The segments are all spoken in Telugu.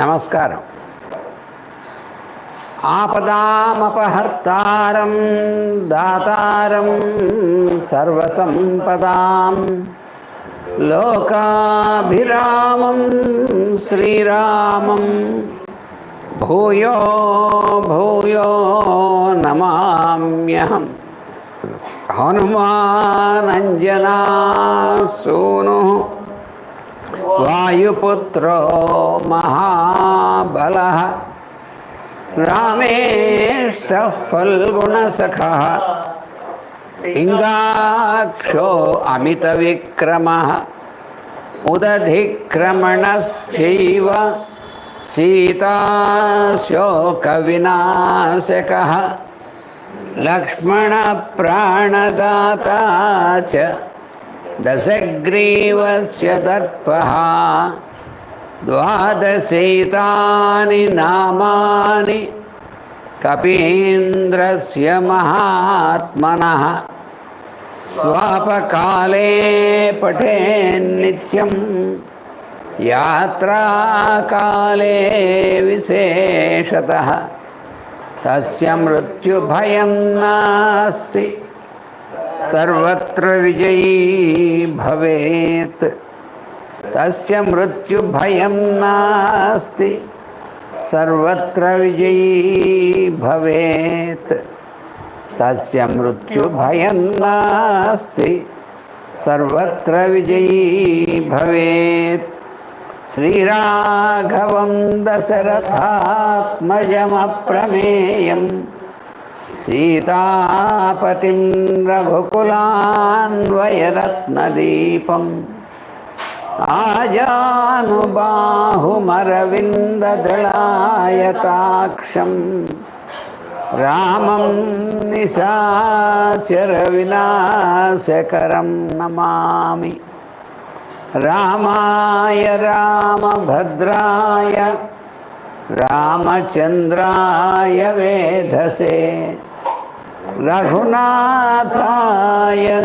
నమస్కారం. ఆపదామపహర్తారం దాతారం సర్వసంపదాం లోకాభిరామం శ్రీరామం భూయో భూయో నమామ్యహం. హనుమానంజనా సూను వాయుపుత్రో మహాబలః రామేష్టః ఫల్గుణసఖः పింగాక్షో అమితవిక్రమः ఉదధిక్రమణశ్చైవ సీతాశోకవినాశకः లక్ష్మణప్రాణదాతా చ దశగ్రీవస్య దర్పః ద్వాదశైతాని నామాని కపీంద్రస్య మహాత్మనః స్వాపకాలే పఠేన్నిత్యం యాత్రాకాలే విశేషతః తస్య మృత్యుభయం నాస్తి సర్వత్ర విజయీ భవేత్. తస్య మృత్యుభయం నాస్తి సర్వత్ర విజయీ భవేత్. తస్య మృత్యుభయం నాస్తి సర్వత్ర విజయీ భవేత్. శ్రీరాఘవం దశరథాత్మజమప్రమేయం సీతాపతిం రఘుకులాన్వయరత్నదీపం ఆజానుబాహుమరవిందదళాయతాక్షం రామం నిశాచరవినాశకరం నమామి. రామాయ రామభద్రాయ రామచంద్రాయ వేధసే రఘునాథాయ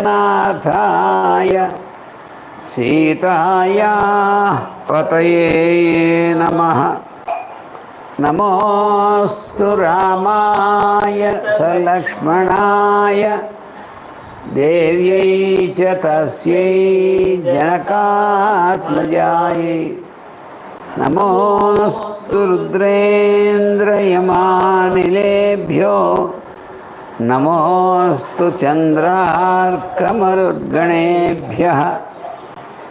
నాథాయ సీతాయా పతయే నమః. నమోస్తు రామాయ సలక్ష్మణాయ దేవ్యై చ తస్యై జనకాత్మజాయై. నమోస్తు రుద్రేంద్రయమానిలేభ్యో నమోస్తు చంద్రార్కమరుద్గణేభ్యః.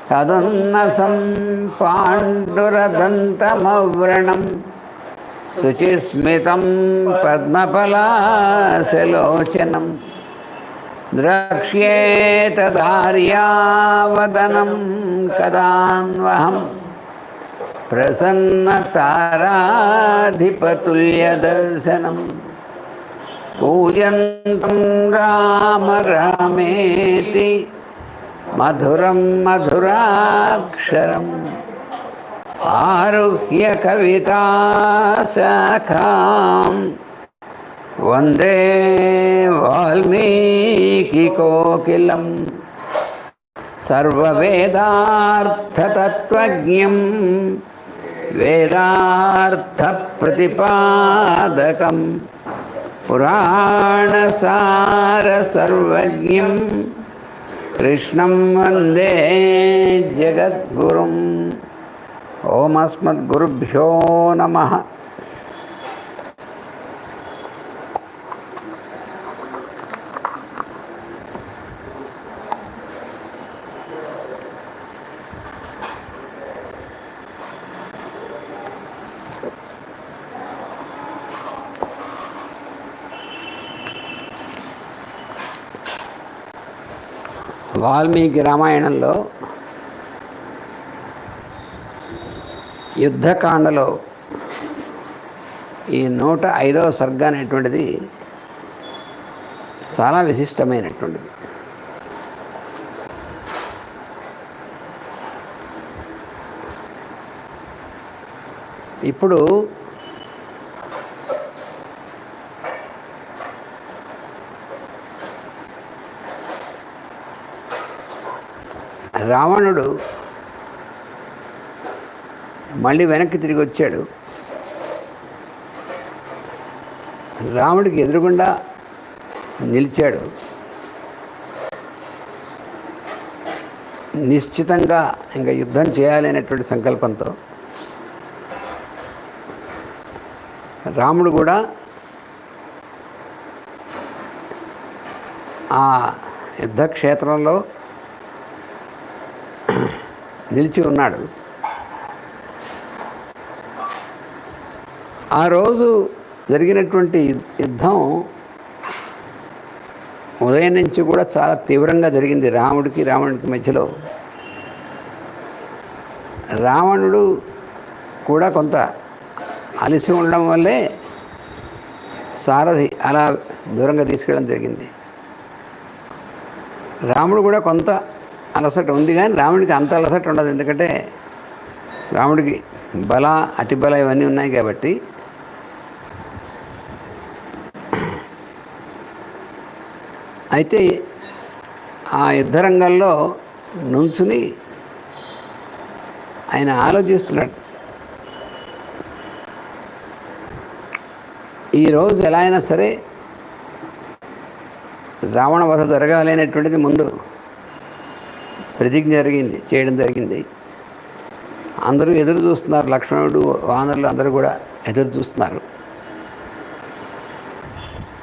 తదున్నసం పాండురదంతమవ్రణం శుచిస్మితం పద్మపలాశలోచనం ద్రక్ష్యేతదార్యావదనం కదాన్వహం ప్రసన్నతారాధిపతుల్యదర్శనం. పూజంతం రామ రామేతి మధురం మధురాక్షరం ఆరుహ్య కవితాశాఖాం వందే వాల్మీకికోకిలం. సర్వవేదార్థతత్వజ్ఞం వేదార్థప్రతిపాదకం పురాణసారసర్వజ్ఞం కృష్ణం వందే జగద్గురుం. ఓం అస్మద్గురుభ్యో నమః. వాల్మీకి రామాయణంలో యుద్ధకాండలో ఈ 105వ సర్గ అనేటువంటిది చాలా విశిష్టమైనటువంటిది. ఇప్పుడు రావణుడు మళ్ళీ వెనక్కి తిరిగి వచ్చాడు. రాముడికి ఎదురుగుండా నిలిచాడు. నిశ్చితంగా ఇంకా యుద్ధం చేయాలి అనేటువంటి సంకల్పంతో రాముడు కూడా ఆ యుద్ధక్షేత్రంలో నిలిచి ఉన్నాడు. ఆ రోజు జరిగినటువంటి యుద్ధం ఉదయం నుంచి కూడా చాలా తీవ్రంగా జరిగింది. రావణుడికి మధ్యలో రావణుడు కూడా కొంత అలసి ఉండడం వల్లే సారథి అలా దూరంగా తీసుకెళ్ళడం జరిగింది. రాముడు కూడా కొంత అలసట ఉంది, కానీ రాముడికి అంత అలసట ఉండదు. ఎందుకంటే రాముడికి బల అతి బల ఇవన్నీ ఉన్నాయి కాబట్టి. అయితే ఆ యుద్ధరంగంలో నుంచుని ఆయన ఆలోచిస్తున్నాడు. ఈరోజు ఎలా అయినా సరే రావణ వధ జరగాలి అనేటువంటిది ముందు ప్రతిజ్ఞ చేయడం జరిగింది. అందరూ ఎదురు చూస్తున్నారు. లక్ష్మణుడు, వానరులు అందరూ కూడా ఎదురు చూస్తున్నారు.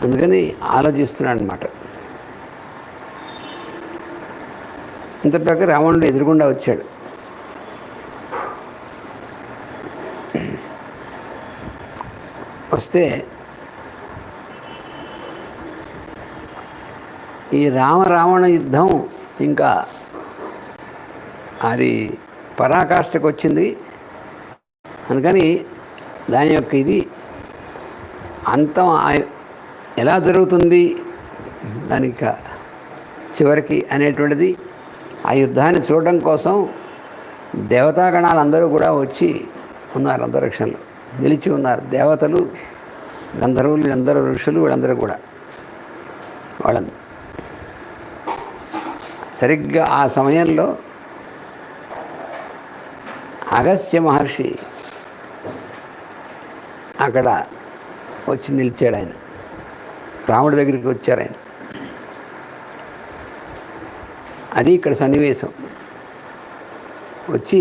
అందుకని ఆలోచిస్తున్నాడు అన్నమాట. ఇంతటిదాకా రావణుడు ఎదురుగుండా వచ్చాడు. వస్తే ఈ రావణ యుద్ధం ఇంకా అది పరాకాష్ఠకు వచ్చింది. అందుకని దాని యొక్క ఇది అంతం ఎలా జరుగుతుంది దానికి చివరికి అనేటువంటిది ఆ యుద్ధాన్ని చూడడం కోసం దేవతాగణాలు అందరూ కూడా వచ్చి ఉన్నారు. అంతరిక్షంలో నిలిచి ఉన్నారు. దేవతలు, గంధర్వులు, అందరూ ఋషులు, వీళ్ళందరూ కూడా వాళ్ళందరూ. సరిగ్గా ఆ సమయంలో అగస్త్య మహర్షి అక్కడ వచ్చి నిలిచాడు. ఆయన రాముడి దగ్గరికి వచ్చారు. ఆయన అది ఇక్కడ సన్నివేశం. వచ్చి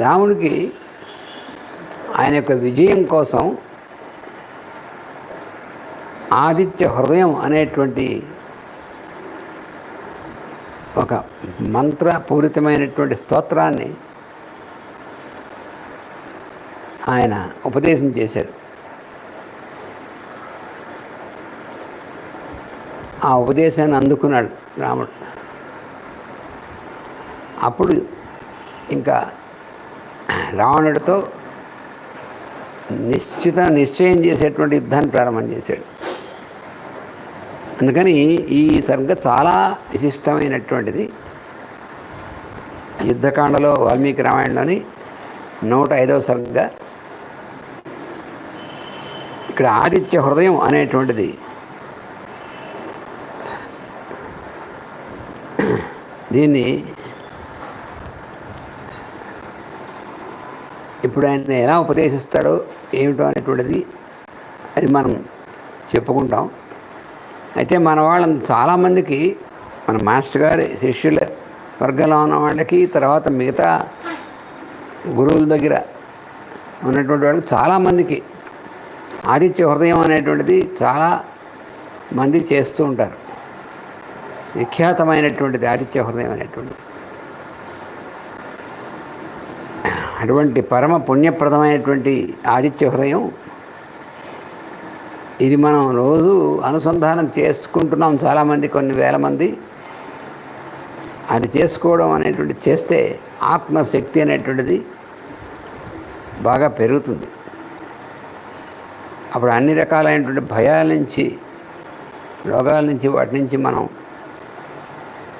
రాముడికి ఆయన యొక్క విజయం కోసం ఆదిత్య హృదయం అనేటువంటి ఒక మంత్రపూరితమైనటువంటి స్తోత్రాన్ని ఆయన ఉపదేశం చేశాడు. ఆ ఉపదేశాన్ని అందుకున్నాడు రాముడు. అప్పుడు ఇంకా రావణుడితో నిశ్చయం చేసేటువంటి యుద్ధాన్ని ప్రారంభం చేశాడు. అందుకని ఈ సర్గ చాలా విశిష్టమైనటువంటిది. యుద్ధకాండలో వాల్మీకి రామాయణంలోని 105వ సర్గ. ఇక్కడ ఆదిత్య హృదయం అనేటువంటిది దీన్ని ఇప్పుడు ఆయన ఎలా ఉపదేశిస్తాడో ఏమిటో అనేటువంటిది అది మనం చెప్పుకుంటాం. అయితే మన వాళ్ళని చాలామందికి, మన మాస్టర్ గారి శిష్యుల వర్గంలో ఉన్న వాళ్ళకి, తర్వాత మిగతా గురువుల దగ్గర ఉన్నటువంటి వాళ్ళకి చాలామందికి ఆదిత్య హృదయం అనేటువంటిది చాలా మంది చేస్తూ ఉంటారు. విఖ్యాతమైనటువంటిది ఆదిత్య హృదయం అనేటువంటిది. అటువంటి పరమ పుణ్యప్రదమైనటువంటి ఆదిత్య హృదయం ఇది మనం రోజు అనుసంధానం చేసుకుంటున్నాం. చాలామంది, కొన్ని వేల మంది అది చేసుకోవడం అనేటువంటిది చేస్తే ఆత్మశక్తి అనేటువంటిది బాగా పెరుగుతుంది. అప్పుడు అన్ని రకాలైనటువంటి భయాల నుంచి, రోగాల నుంచి, వాటి నుంచి మనం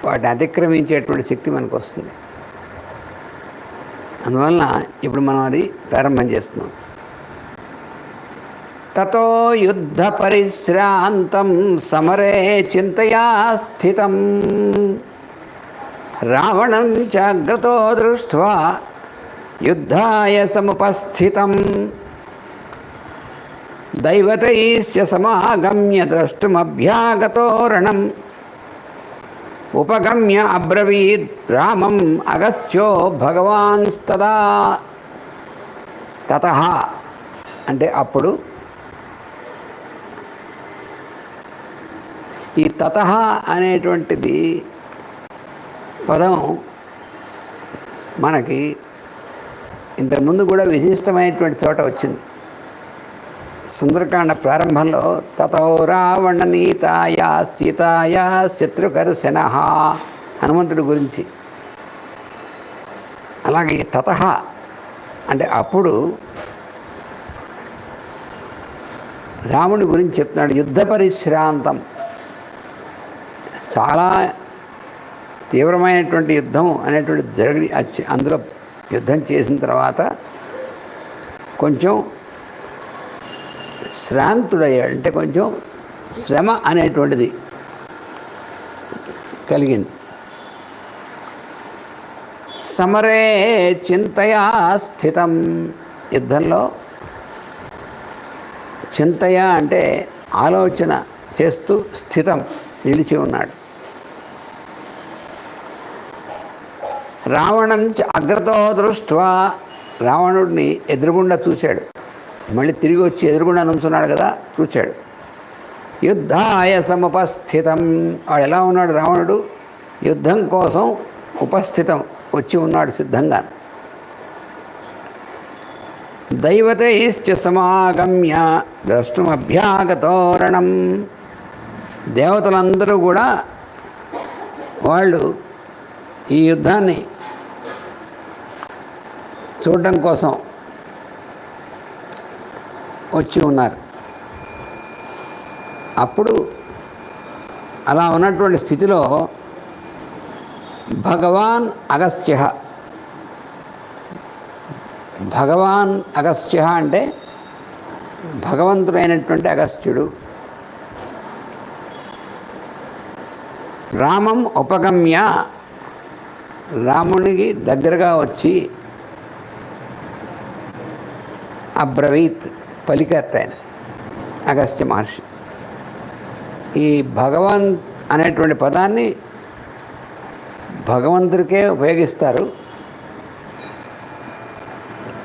వాటిని అతిక్రమించేటువంటి శక్తి మనకు వస్తుంది. అందువలన ఇప్పుడు మనం అది ప్రారంభం చేస్తున్నాం. తతో యుద్ధ పరిశ్రాంతం సమరే చింతయా స్థితం రావణం జాగ్రతో దృష్ట్వా యుద్ధాయ సముపస్థితం దైవతైశ్చ సమాగమ్య ద్రష్టుమభ్యాగతో రణం ఉపగమ్య అబ్రవీద్ రామం అగస్త్యో భగవాన్స్తదా. తతః అంటే అప్పుడు. ఈ తతః అనేటువంటిది పదం మనకి ఇంతకుముందు కూడా విశిష్టమైనటువంటి చోట వచ్చింది. సుందరకాండ ప్రారంభంలో తతో రావణ నీతాయా సీతాయా శత్రుకర్షణ హనుమంతుడి గురించి. అలాగే తతః అంటే అప్పుడు రాముడి గురించి చెప్తున్నాడు. యుద్ధ పరిశ్రాంతం, చాలా తీవ్రమైనటువంటి యుద్ధం అనేటువంటి జరిగి అందులో యుద్ధం చేసిన తర్వాత కొంచెం శ్రాంతుడయ్యాడు. అంటే కొంచెం శ్రమ అనేటువంటిది కలిగింది. సమరే చింతయా స్థితం, యుద్ధంలో చింతయ అంటే ఆలోచన చేస్తూ స్థితం నిలిచి ఉన్నాడు. రావణం అగ్రతో దృష్ట్వా, రావణుడిని ఎదురుగుండా చూశాడు. మళ్ళీ తిరిగి వచ్చి ఎదురుగుండా నుంచున్నాడు కదా, చూశాడు. యుద్ధాయ సముపస్థితం, వాడు ఎలా ఉన్నాడు రావణుడు? యుద్ధం కోసం ఉపస్థితం వచ్చి ఉన్నాడు సిద్ధంగా. దైవతైశ్చ సమాగమ్య ద్రష్టుమభ్యాగతోరణం, దేవతలందరూ కూడా వాళ్ళు ఈ యుద్ధాన్ని చూడడం కోసం వచ్చి ఉన్నారు. అప్పుడు అలా ఉన్నటువంటి స్థితిలో భగవాన్ అగస్త్య, భగవాన్ అగస్త్య అంటే భగవంతుడైనటువంటి అగస్త్యుడు, రామం ఉపగమ్య, రామునికి దగ్గరగా వచ్చి అబ్రవీత్ పలికర్త ఆయన అగస్త్య మహర్షి. ఈ భగవాన్ అనేటువంటి పదాన్ని భగవంతుడికే ఉపయోగిస్తారు.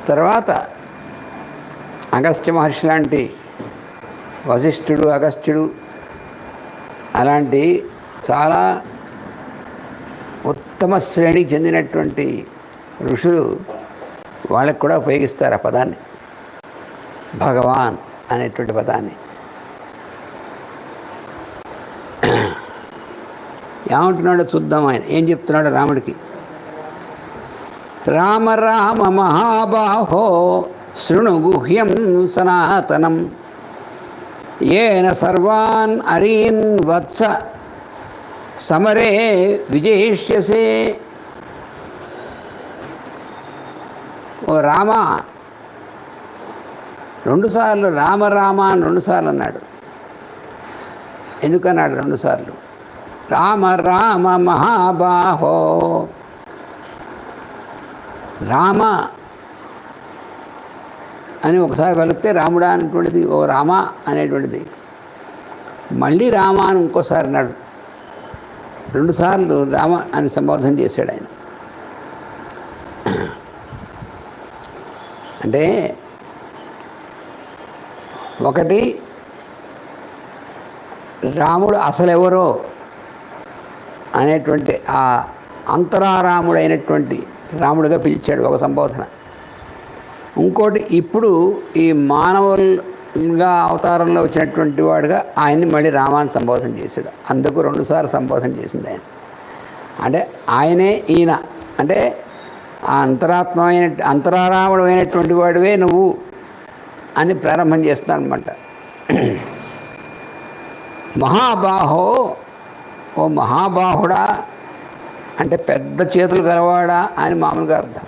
తర్వాత అగస్త్య మహర్షి లాంటి వశిష్ఠుడు, అగస్త్యుడు అలాంటి చాలా ఉత్తమ శ్రేణికి చెందినటువంటి ఋషులు వాళ్ళకి కూడా ఉపయోగిస్తారు ఆ పదాన్ని, భగవాన్ అనేటువంటి పదాన్ని. ఏమంటున్నాడో చూద్దాం. ఆయన ఏం చెప్తున్నాడు రాముడికి? రామ రామ మహాబాహో శృణు గుహ్యం సనాతనం ఏన సర్వాన్ అరీన్ వత్స సమరే విజయిష్యసే. ఓ రామ, రెండుసార్లు రామ రామ అని రెండుసార్లు అన్నాడు. ఎందుకన్నాడు రెండుసార్లు? రామ రామ మహాబాహో, రామ అని ఒకసారి కలిపితే రాముడా అనేటువంటిది, ఓ రామ అనేటువంటిది. మళ్ళీ రామ అని ఇంకోసారి అన్నాడు. రెండుసార్లు రామ అని సంబోధన చేశాడు ఆయన. అంటే ఒకటి రాముడు అసలెవరో అనేటువంటి ఆ అంతరారాముడైనటువంటి రాముడిగా పిలిచాడు ఒక సంబోధన. ఇంకోటి ఇప్పుడు ఈ మానవులుగా అవతారంలో వచ్చినటువంటి వాడుగా ఆయన్ని మళ్ళీ రామాన్ని సంబోధన చేశాడు. అందుకు రెండుసార్లు సంబోధన చేసింది ఆయన. అంటే ఆయనే ఈయన, అంటే ఆ అంతరారాముడు అయినటువంటి వాడివే నువ్వు అని ప్రారంభం చేస్తున్నాను అనమాట. మహాబాహో, ఓ మహాబాహుడా అంటే పెద్ద చేతులు గలవాడా అని మామూలుగా అర్థం.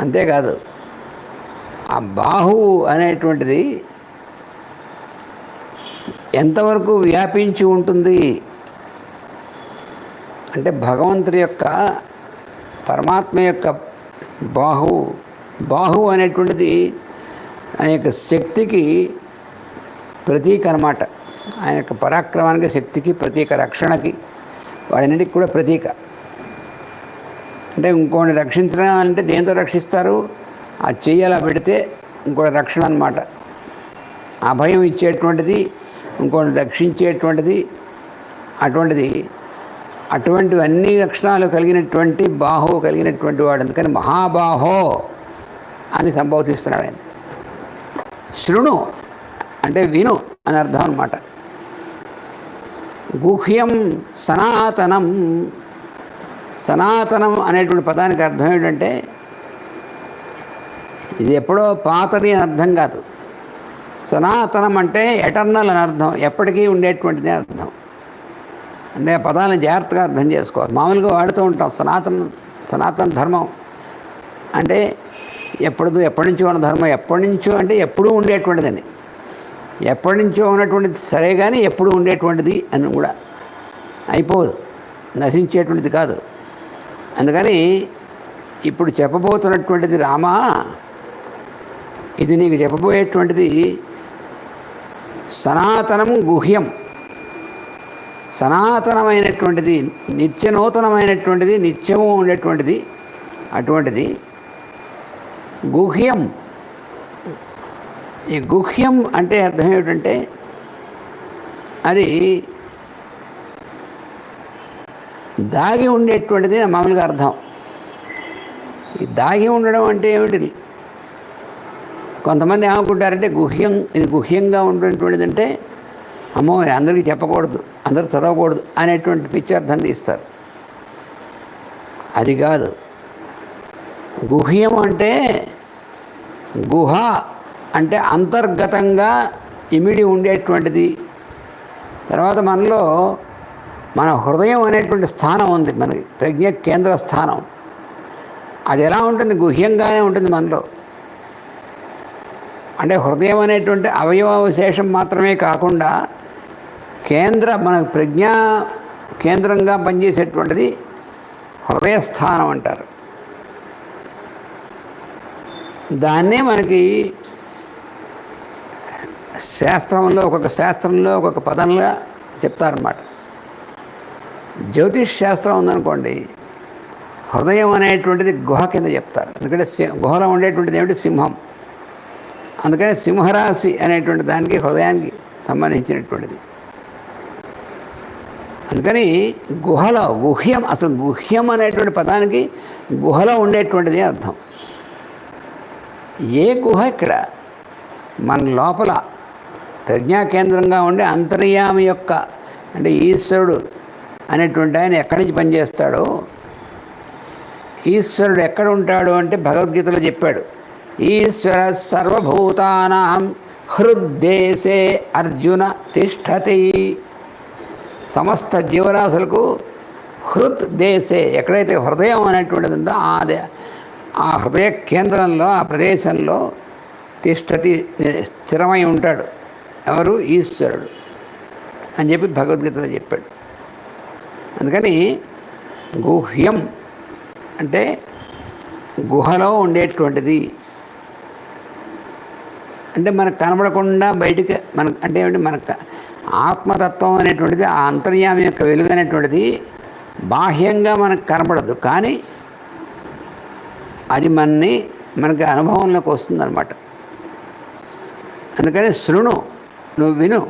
అంతేకాదు, ఆ బాహు అనేటువంటిది ఎంతవరకు వ్యాపించి ఉంటుంది అంటే భగవంతుడి యొక్క, పరమాత్మ యొక్క బాహు అనేటువంటిది ఆయన యొక్క శక్తికి ప్రతీక అన్నమాట. ఆయన యొక్క పరాక్రమానికి, శక్తికి ప్రతీక, రక్షణకి, వాడన్నిటికి కూడా ప్రతీక. అంటే ఇంకోటి రక్షించడం అంటే దేంతో రక్షిస్తారు? ఆ చెయ్యి అలా పెడితే ఇంకోటి రక్షణ అన్నమాట. అభయం ఇచ్చేటువంటిది, ఇంకోటి రక్షించేటువంటిది, అటువంటివన్నీ లక్షణాలు కలిగినటువంటి బాహువు కలిగినటువంటి వాడు. అందుకని మహాబాహో అని సంబోధిస్తున్నాడు ఆయన. శృణు అంటే విను అని అర్థం అన్నమాట. గుహ్యం సనాతనం. సనాతనం అనేటువంటి పదానికి అర్థం ఏంటంటే ఇది ఎప్పుడో పాతది అని అర్థం కాదు. సనాతనం అంటే ఎటర్నల్ అని అర్థం, ఎప్పటికీ ఉండేటువంటిది అని అర్థం. అంటే ఆ పదాలను జాగ్రత్తగా అర్థం చేసుకోవాలి. మామూలుగా వాడుతూ ఉంటాం సనాతన ధర్మం అంటే ఎప్పటి నుంచో ఉన్న ధర్మం. ఎప్పటి నుంచో అంటే ఎప్పుడూ ఉండేటువంటిదని. ఎప్పటి నుంచో ఉన్నటువంటిది సరే, కానీ ఎప్పుడు ఉండేటువంటిది అని కూడా అయిపోదు, నశించేటువంటిది కాదు. అందుకని ఇప్పుడు చెప్పబోతున్నటువంటిది రామా, ఇది నీకు చెప్పబోయేటువంటిది సనాతనం గుహ్యం. సనాతనమైనటువంటిది, నిత్యనూతనమైనటువంటిది, నిత్యము ఉండేటువంటిది, అటువంటిది గుహ్యం. ఈ గుహ్యం అంటే అర్థం ఏమిటంటే అది దాగి ఉండేటువంటిది మామూలుగా అర్థం. ఈ దాగి ఉండడం అంటే ఏమిటి? కొంతమంది ఏమనుకుంటారంటే ఇది గుహ్యంగా ఉండేటువంటిది అంటే అమ్మో అందరికీ చెప్పకూడదు, అందరూ చదవకూడదు అనేటువంటి పిచ్చి అర్థం తీస్తారు. అది కాదు. గుహ్యం అంటే గుహ అంటే అంతర్గతంగా ఇమిడి ఉండేటువంటిది. తర్వాత మనలో మన హృదయం అనేటువంటి స్థానం ఉంది, మనకి ప్రజ్ఞ కేంద్ర స్థానం. అది ఎలా ఉంటుంది? గుహ్యంగానే ఉంటుంది మనలో. అంటే హృదయం అనేటువంటి అవయవ విశేషం మాత్రమే కాకుండా మన ప్రజ్ఞా కేంద్రంగా పనిచేసేటువంటిది హృదయస్థానం అంటారు. దాన్నే మనకి ఒక్కొక్క ఒక్కొక్క పదంగా చెప్తారన్నమాట. జ్యోతిష్ శాస్త్రం ఉందనుకోండి, హృదయం అనేటువంటిది గుహ కింద చెప్తారు. ఎందుకంటే గుహలో ఉండేటువంటిది ఏమిటి? సింహం. అందుకని సింహరాశి అనేటువంటి దానికి హృదయానికి సంబంధించినటువంటిది. అందుకని గుహ్యం, అసలు గుహ్యం అనేటువంటి పదానికి గుహలో ఉండేటువంటిది అర్థం. ఏ గుహ? ఇక్కడ మన లోపల ప్రజ్ఞా కేంద్రంగా ఉండే అంతర్యామి యొక్క, అంటే ఈశ్వరుడు అనేటువంటి ఆయన ఎక్కడి నుంచి పనిచేస్తాడో, ఈశ్వరుడు ఎక్కడ ఉంటాడు అంటే భగవద్గీతలో చెప్పాడు. ఈశ్వర సర్వభూతానాం హృద్దేశే అర్జున తిష్టతి. సమస్త జీవరాశులకు హృద్ దేశే, ఎక్కడైతే హృదయం అనేటువంటిది ఉందో ఆ హృదయ కేంద్రంలో, ఆ ప్రదేశంలో తిష్టతి, స్థిరమై ఉంటాడు. ఎవరు? ఈశ్వరుడు అని చెప్పి భగవద్గీతలో చెప్పాడు. అందుకని గుహ్యం అంటే గుహలో ఉండేటువంటిది. అంటే మనకు కనబడకుండా బయటికి అంటే ఏమిటి? మనకు ఆత్మతత్వం అనేటువంటిది, ఆ అంతర్యామి యొక్క వెలుగు అనేటువంటిది బాహ్యంగా మనకు కనపడదు, కానీ అది మనకి అనుభవంలోకి వస్తుందన్నమాట. అందుకని శృణు, నువ్వు విను.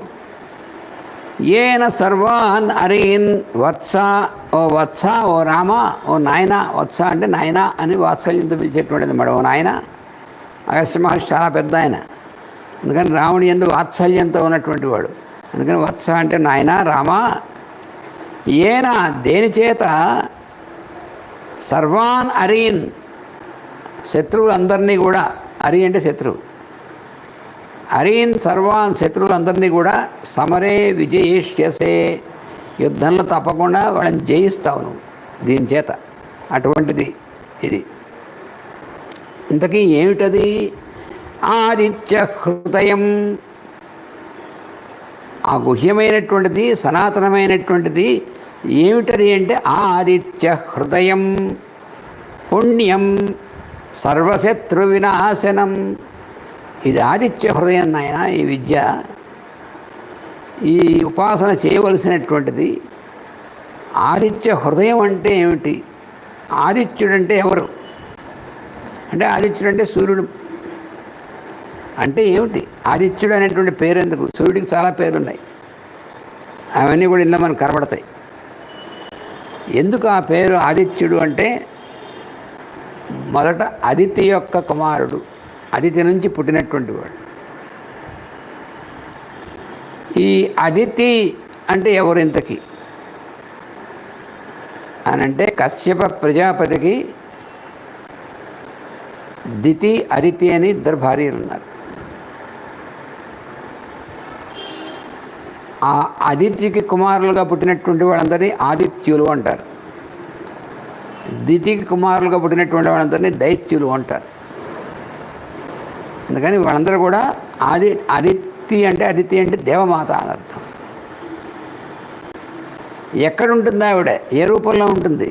ఏన సర్వాన్ అరీన్ వత్స, ఓ వత్స, ఓ రామ, ఓ నాయన. వత్స అంటే నాయన అని వాత్సల్యంతో పిలిచేటువంటిది మాట. ఓ నాయన. అగస్త్య మహర్షి చాలా పెద్ద ఆయన, అందుకని రాముడి యందు వాత్సల్యంతో ఉన్నటువంటి వాడు. అందుకని వత్స అంటే నాయన, రామ. ఏన దేని చేత? సర్వాన్ అరీన్, శత్రువులందరినీ కూడా. అరి అంటే శత్రువు. అరీన్ సర్వాన్, శత్రువులందరినీ కూడా. సమరే విజయిష్యసే, యుద్ధంలో తప్పకుండా వాళ్ళని జయిస్తావు నువ్వు దీని చేత. అటువంటిది ఇది. ఇంతకీ ఏమిటది? ఆదిత్య హృదయం. ఆ గుహ్యమైనటువంటిది, సనాతనమైనటువంటిది ఏమిటది అంటే ఆదిత్య హృదయం. పుణ్యం సర్వశత్రు వినాశనం. ఇది ఆదిత్య హృదయం నాయన. ఈ విద్య, ఈ ఉపాసన చేయవలసినటువంటిది ఆదిత్య హృదయం. అంటే ఏమిటి? ఆదిత్యుడు అంటే ఎవరు? అంటే ఆదిత్యుడు అంటే సూర్యుడు అంటే ఏమిటి? ఆదిత్యుడు అనేటువంటి పేరు ఎందుకు? సూర్యుడికి చాలా పేర్లున్నాయి, అవన్నీ కూడా ఇందులో మనకు కనబడతాయి. ఎందుకు ఆ పేరు ఆదిత్యుడు అంటే, మొదట అదితి యొక్క కుమారుడు, అదితి నుంచి పుట్టినటువంటి వాడు. ఈ అదితి అంటే ఎవరు ఇంతకీ అని అంటే, కశ్యప ప్రజాపతికి దితి అదితి అని ఇద్దరు భార్యలు ఉన్నారు. ఆ అదితికి కుమారులుగా పుట్టినటువంటి వాళ్ళందరినీ ఆదిత్యులు అంటారు. దితికి కుమారులుగా పుట్టినటువంటి వాళ్ళందరినీ దైత్యులు అంటారు. అందుకని వాళ్ళందరూ కూడా అదితి అంటే దేవమాత అని అర్థం. ఎక్కడుంటుంది ఆవిడ? ఏ రూపంలో ఉంటుంది?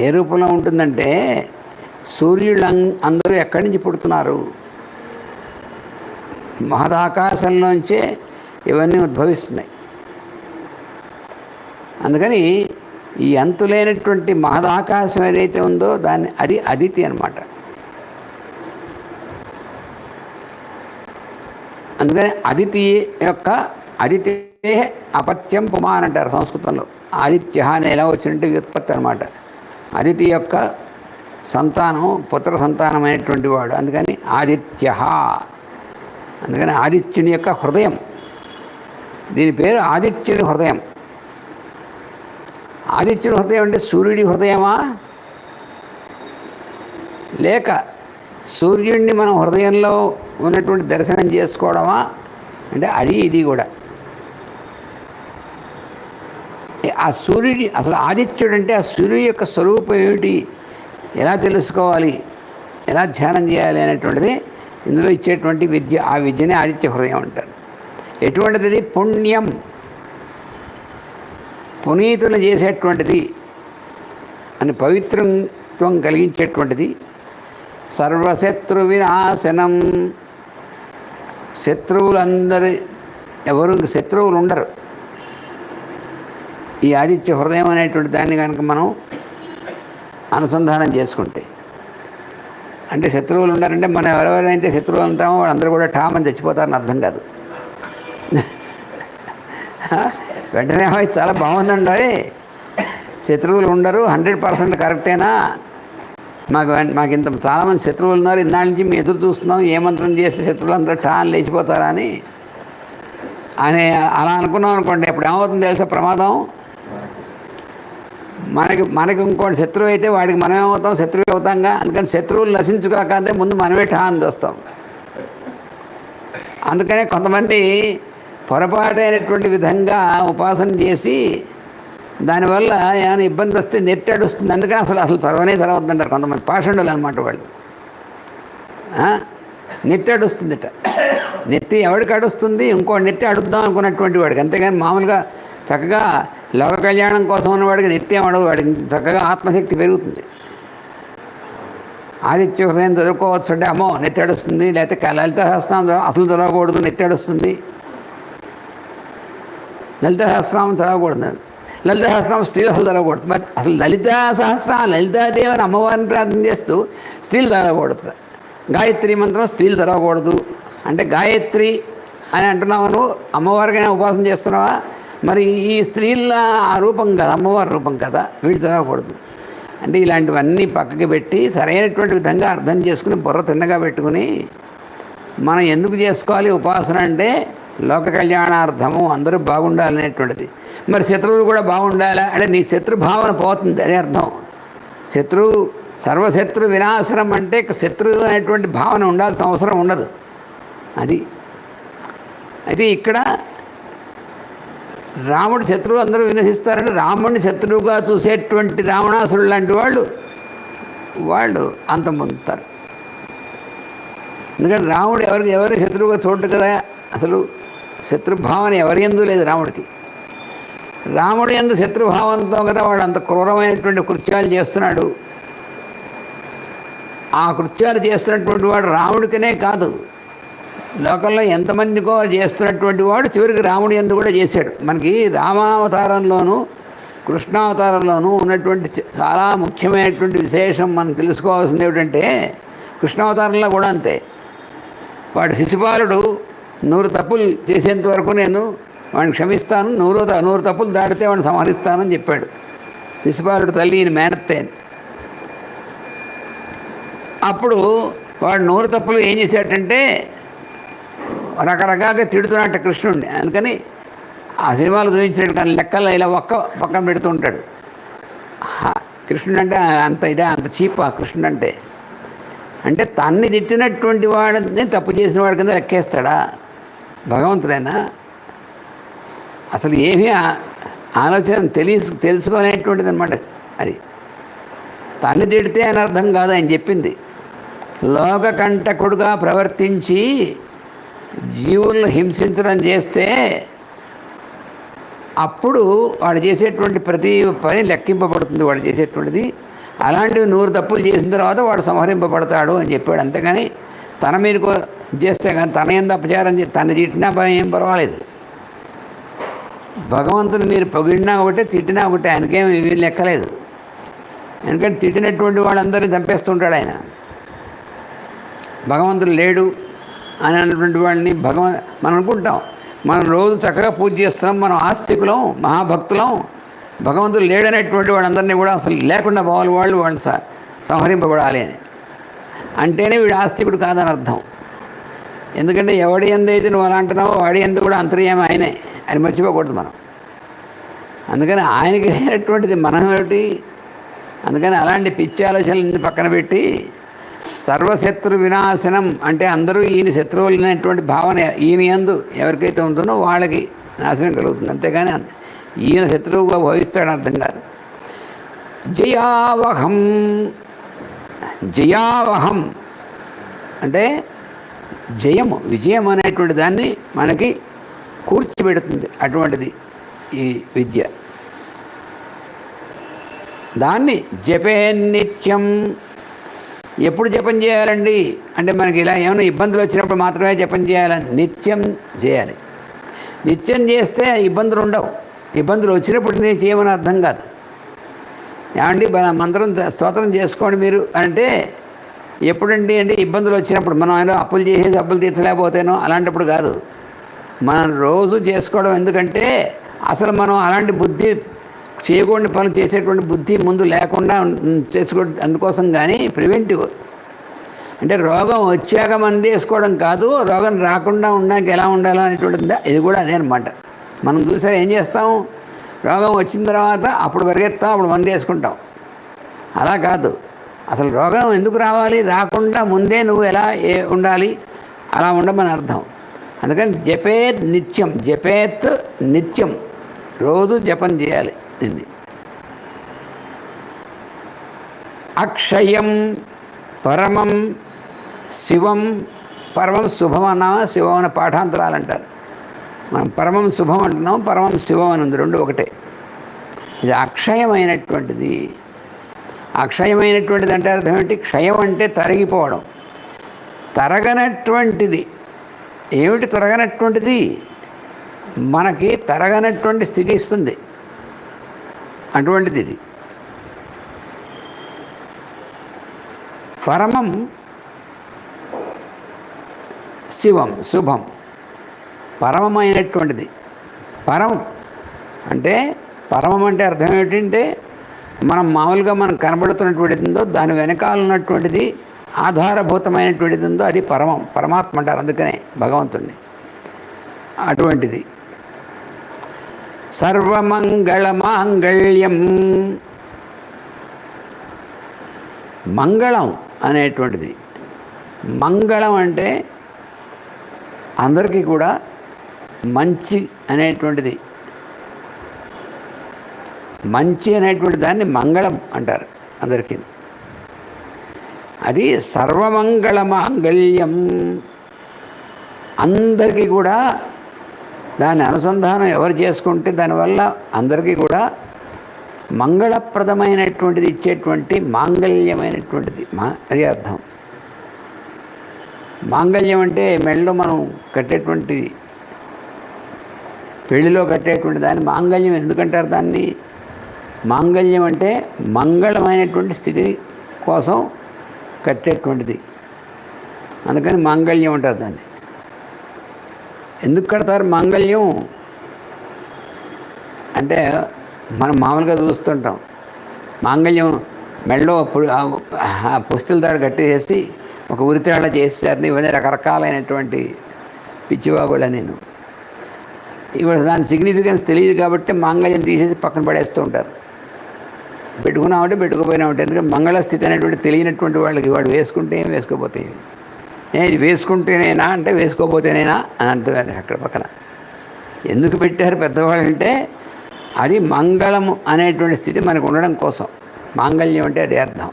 ఏ రూపంలో ఉంటుందంటే, సూర్యులు అందరూ ఎక్కడి నుంచి పుడుతున్నారు? మహదాకాశంలోంచే ఇవన్నీ ఉద్భవిస్తున్నాయి. అందుకని ఈ అంతులేనటువంటి మహదాకాశం ఏదైతే ఉందో అది అదితి అన్నమాట. అందుకని అదితి అపత్యం పుమాన్ అంటారు సంస్కృతంలో. ఆదిత్య అని ఎలా వచ్చినట్టు వ్యుత్పత్తి అనమాట. అదితి యొక్క సంతానం, పుత్ర సంతానమైనటువంటి వాడు. అందుకని ఆదిత్య. అందుకని ఆదిత్యుని యొక్క హృదయం, దీని పేరు ఆదిత్యుని హృదయం. ఆదిత్యుని హృదయం అంటే సూర్యుడి హృదయమా, లేక సూర్యుడిని మనం హృదయంలో ఉన్నటువంటి దర్శనం చేసుకోవడమా అంటే అది ఇది కూడా. ఆ సూర్యుడి అసలు ఆదిత్యుడు అంటే ఆ సూర్యుడి యొక్క స్వరూపం ఏమిటి, ఎలా తెలుసుకోవాలి, ఎలా ధ్యానం చేయాలి అనేటువంటిది ఇందులో ఇచ్చేటువంటి విద్య. ఆ విద్యనే ఆదిత్య హృదయం అంటారు. ఎటువంటిది? పుణ్యం, పునీతులు చేసేటువంటిది అని పవిత్రత్వం కలిగించేటువంటిది. సర్వశత్రు వినాశనం, శత్రువులందరి ఎవరు శత్రువులు ఉండరు. ఈ ఆదిత్య హృదయం అనేటువంటి దాన్ని కనుక మనం అనుసంధానం చేసుకుంటే, అంటే శత్రువులు ఉండాలంటే మనం ఎవరెవరైతే శత్రువులు ఉంటామో వాళ్ళందరూ కూడా ఠామని చచ్చిపోతారని అర్థం కాదు. వెంటనే చాలా బాగుందండి, శత్రువులు ఉండరు, 100% కరెక్టేనా, మాకు ఇంత చాలామంది శత్రువులు ఉన్నారు, ఇన్నాళ్ళ నుంచి మేము ఎదురు చూస్తున్నాం, ఏ మంత్రం చేస్తే శత్రువులు అందరూ ఠాన్ లేచిపోతారా అని అలా అనుకున్నాం అనుకోండి. అప్పుడు ఏమవుతుంది తెలుసా ప్రమాదం? మనకి ఇంకోటి శత్రువు అయితే వాడికి మనం ఏమవుతాం? శత్రువు అవుతాంగా. అందుకని శత్రువులు నశించుకోకంటే ముందు మనమే ఠాన్ చేస్తాం. అందుకనే కొంతమంది పొరపాటైనటువంటి విధంగా ఉపాసన చేసి దానివల్ల ఏమైనా ఇబ్బంది వస్తే నెత్తి అడుస్తుంది. అందుకని అసలు చదవద్దంటారు కొంతమంది పాషండులు అనమాట వాళ్ళు. నెత్తి అడుస్తుందిట. నెత్తి ఎవరికి అడుస్తుంది? ఇంకో నెత్తి అడుద్దాం అనుకున్నటువంటి వాడికి. అంతేగాని మామూలుగా చక్కగా లోక కళ్యాణం కోసం ఉన్నవాడికి నెత్తి ఏమడవు, వాడికి చక్కగా ఆత్మశక్తి పెరుగుతుంది. ఆదిత్య హృదయం చదువుకోవచ్చు అంటే అమ్మో నెత్తి అడుస్తుంది, లేకపోతే లలిత సహస్రనామం అసలు చదవకూడదు, నెత్తి అడుస్తుంది, లలిత సహస్రనామం చదవకూడదు, లలిత సహస్రనామం స్త్రీలు అసలు చదవకూడదు. మరి అసలు లలిత సహస్రనామం లలితాదేవిని అమ్మవారిని ప్రార్థన చేస్తూ స్త్రీలు చదవకూడదు. గాయత్రి మంత్రం స్త్రీలు చదవకూడదు అంటే గాయత్రి అని అంటున్నావు నువ్వు, అమ్మవారికైనా ఉపాసన చేస్తున్నావా? మరి ఈ స్త్రీల ఆ రూపం కదా, అమ్మవారి రూపం కదా, వీళ్ళు చదవకూడదు అంటే ఇలాంటివన్నీ పక్కకి పెట్టి సరైనటువంటి విధంగా అర్థం చేసుకుని బుర్ర తిన్నగా పెట్టుకుని మనం ఎందుకు చేసుకోవాలి ఉపాసన అంటే లోక కళ్యాణార్థము, అందరూ బాగుండాలనేటువంటిది. మరి శత్రువులు కూడా బాగుండాలా అంటే నీ శత్రుభావన పోతుంది, అదే అర్థం. సర్వశత్రు వినాశనం అంటే శత్రువు అనేటువంటి భావన ఉండాల్సిన అవసరం ఉండదు. అది అయితే ఇక్కడ రాముడు శత్రువు అందరూ వినసిస్తారంటే రాముడిని శత్రువుగా చూసేటువంటి రావణాసురుడు లాంటి వాళ్ళు అంతం పొందుతారు. ఎందుకంటే రాముడు ఎవరి శత్రువుగా చూడడు కదా. అసలు శత్రుభావన ఎవరి యందు లేదు రాముడికి. రాముడు యందు శత్రుభావంతో కదా వాడు అంత క్రూరమైనటువంటి కృత్యాలు చేస్తున్నాడు. ఆ కృత్యాలు చేస్తున్నటువంటి వాడు రాముడికనే కాదు, లోకంలో ఎంతమందికో చేస్తున్నటువంటి వాడు చివరికి రాముడి యందు కూడా చేశాడు. మనకి రామావతారంలోనూ కృష్ణావతారంలోనూ ఉన్నటువంటి చాలా ముఖ్యమైనటువంటి విశేషం మనం తెలుసుకోవాల్సింది ఏమిటంటే, కృష్ణావతారంలో కూడా అంతే. వాడు శిశుపాలుడు 100 తప్పులు చేసేంత వరకు నేను వాడిని క్షమిస్తాను, 100 తప్పులు దాటితే వాడిని సంహరిస్తానని చెప్పాడు. శిశుపాలుడు తల్లి ఈయన మేనత్తే. అప్పుడు వాడు 100 తప్పులు ఏం చేశాడంటే రకరకాలుగా తిడుతున్నట్టు కృష్ణుడిని. అందుకని ఆ సినిమాలు చూపించాడు, కానీ లెక్కల్లో ఇలా పక్కన పెడుతూ ఉంటాడు. కృష్ణుడు అంటే అంత చీపా కృష్ణుడు అంటే తన్ని తిట్టినటువంటి వాడిని తప్పు చేసిన వాడి కింద లెక్కేస్తాడా భగవంతుడైనా? అసలు ఏమీ ఆలోచన తెలుసుకోలేటువంటిది అనమాట. అది తన్ని తిడితే అని అర్థం కాదు ఆయన చెప్పింది. లోకకంటకుడుగా ప్రవర్తించి జీవులను హింసించడం చేస్తే అప్పుడు వాడు చేసేటువంటి ప్రతి పని లెక్కింపబడుతుంది వాడు చేసేటువంటిది. అలాంటివి 100 తప్పులు చేసిన తర్వాత వాడు సంహరింపబడతాడు అని చెప్పాడు. అంతేగాని తన మీదకు చేస్తే కానీ తన ఎంత అపచారం తను తిట్టినా ఏం పర్వాలేదు. భగవంతుని మీరు పొగిడినా ఒకటే తిట్టినా ఒకటే, ఆయనకేం వీళ్ళు లెక్కలేదు. ఎందుకంటే తిట్టినటువంటి వాళ్ళందరినీ చంపేస్తుంటాడు ఆయన. భగవంతుడు లేడు అని అన్నటువంటి వాళ్ళని మనం అనుకుంటాం, మనం రోజు చక్కగా పూజ చేస్తున్నాం, మనం ఆస్తికులం మహాభక్తులం, భగవంతుడు లేడనేటువంటి వాళ్ళందరినీ కూడా అసలు లేకుండా పోవాలి, వాళ్ళు సంహరింపబడాలి అని అంటేనే వీడు ఆస్తికుడు కాదని అర్థం. ఎందుకంటే ఎవడి ఎందైతే నువ్వు అలా అంటున్నావో వాడి ఎందు కూడా అంతర్యామి ఆయనే అని మర్చిపోకూడదు మనం. అందుకని ఆయనకి లేనటువంటిది మనం ఏమిటి? అందుకని అలాంటి పిచ్చి ఆలోచనలన్నీ పక్కన పెట్టి సర్వశత్రు వినాశనం అంటే అందరూ ఈయన శత్రువులు అనేటువంటి భావన ఈయన యందు ఎవరికైతే ఉంటుందో వాళ్ళకి నాశనం కలుగుతుంది. అంతేగాని ఈయన శత్రువుగా భావిస్తాడని అర్థం కాదు. జయావహం అంటే జయము, విజయం అనేటువంటి దాన్ని మనకి కూర్చిపెడుతుంది అటువంటిది ఈ విద్య. దాన్ని జపే నిత్యం. ఎప్పుడు జపం చేయాలండి అంటే మనకి ఇలా ఏమైనా ఇబ్బందులు వచ్చినప్పుడు మాత్రమే జపం చేయాలని, నిత్యం చేయాలి. నిత్యం చేస్తే ఇబ్బందులు ఉండవు. ఇబ్బందులు వచ్చినప్పుడు నేను చేయమని అర్థం కాదు. ఏమండి మంత్రం స్తోత్రం చేసుకోండి మీరు అంటే ఎప్పుడండి అంటే ఇబ్బందులు వచ్చినప్పుడు, మనం ఏదో అప్పులు చేసేసి అప్పులు తీర్చలేకపోతేనో అలాంటప్పుడు కాదు. మనం రోజు చేసుకోవడం. ఎందుకంటే అసలు మనం అలాంటి బుద్ధి చేయకూడని పనులు చేసేటువంటి బుద్ధి ముందు లేకుండా చేసుకోవడం అందుకోసం. కానీ ప్రివెంటివ్ అంటే రోగం వచ్చాక మంది వేసుకోవడం కాదు, రోగం రాకుండా ఉన్నాక ఎలా ఉండాలో అనేటువంటిది ఇది కూడా అదే అనమాట. మనం చూసారా ఏం చేస్తాం, రోగం వచ్చిన తర్వాత అప్పుడు పరిగెత్తాం, అప్పుడు మందు వేసుకుంటాం. అలా కాదు, అసలు రోగం ఎందుకు రావాలి, రాకుండా ముందే నువ్వు ఎలా ఉండాలి అలా ఉండమని అర్థం. అందుకని జపేత్ నిత్యం, జపేత్ నిత్యం, రోజు జపం చేయాలి. ఇది అక్షయం పరమం శివం. పరమం శుభం అన్నామా, శివం అన్న పాఠాంతరాలు అంటారు. మనం పరమం శుభం అంటున్నాం, పరమం శివం అని ఉంది, రెండు ఒకటే. ఇది అక్షయమైనటువంటిది. అక్షయమైనటువంటిది అంటే అర్థం ఏంటి? క్షయం అంటే తరిగిపోవడం. తరగనటువంటిది ఏమిటి? తరగనటువంటిది మనకి తరగనటువంటి స్థితి ఇస్తుంది. అటువంటిది ఇది. పరమం శివం, శుభం, పరమమైనటువంటిది. పరం అంటే పరమం అంటే అర్థం ఏంటంటే మనం మామూలుగా మనం కనబడుతున్నటువంటిది ఉందో దాని వెనకాల ఉన్నటువంటిది ఆధారభూతమైనటువంటిది ఉందో అది పరమం, పరమాత్మ అంటారు. అందుకనే భగవంతుడిని అటువంటిది. సర్వమంగళమాంగళ్యం, మంగళం అనేటువంటిది. మంగళం అంటే అందరికీ కూడా మంచి అనేటువంటిది. మంచి అనేటువంటి దాన్ని మంగళం అంటారు అందరికీ. అది సర్వమంగళమాంగళ్యం, అందరికీ కూడా దాని అనుసంధానం ఎవరు చేసుకుంటే దానివల్ల అందరికీ కూడా మంగళప్రదమైనటువంటిది ఇచ్చేటువంటి మాంగళ్యమైనటువంటిది అది అర్థం. మాంగళ్యం అంటే మెడలో మనం కట్టేటువంటి, పెళ్లిలో కట్టేటువంటి దాన్ని మాంగళ్యం ఎందుకంటారు? దాన్ని మాంగళ్యం అంటే మంగళమైనటువంటి స్థితి కోసం కట్టేటువంటిది, అందుకని మాంగళ్యం అంటారు దాన్ని. ఎందుకు కడతారు మాంగళ్యం అంటే, మనం మామూలుగా చూస్తుంటాం మాంగళ్యం మెడలో పుస్తుల తాడు కట్టేసి ఒక ఉరితాళ్ళ చేసేసారని, ఇవన్నీ రకరకాలైనటువంటి పిచ్చివాగుళ్ళ నేను. ఇవాళ దాని సిగ్నిఫికెన్స్ తెలియదు కాబట్టి మాంగళ్యం తీసేసి పక్కన పడేస్తూ ఉంటారు. పెట్టుకున్నామంటే పెట్టుకోపోయినామంటే, ఎందుకంటే మంగళస్థితి అనేటువంటి తెలియనటువంటి వాళ్ళకి వాడు వేసుకుంటే ఏం వేసుకోపోతే ఇది వేసుకుంటేనేనా అంటే వేసుకోపోతేనేనా అని అంటుంది అక్కడ పక్కన. ఎందుకు పెట్టారు పెద్దవాళ్ళు అంటే, అది మంగళము అనేటువంటి స్థితి మనకు ఉండడం కోసం. మాంగళ్యం అంటే అది అర్థం.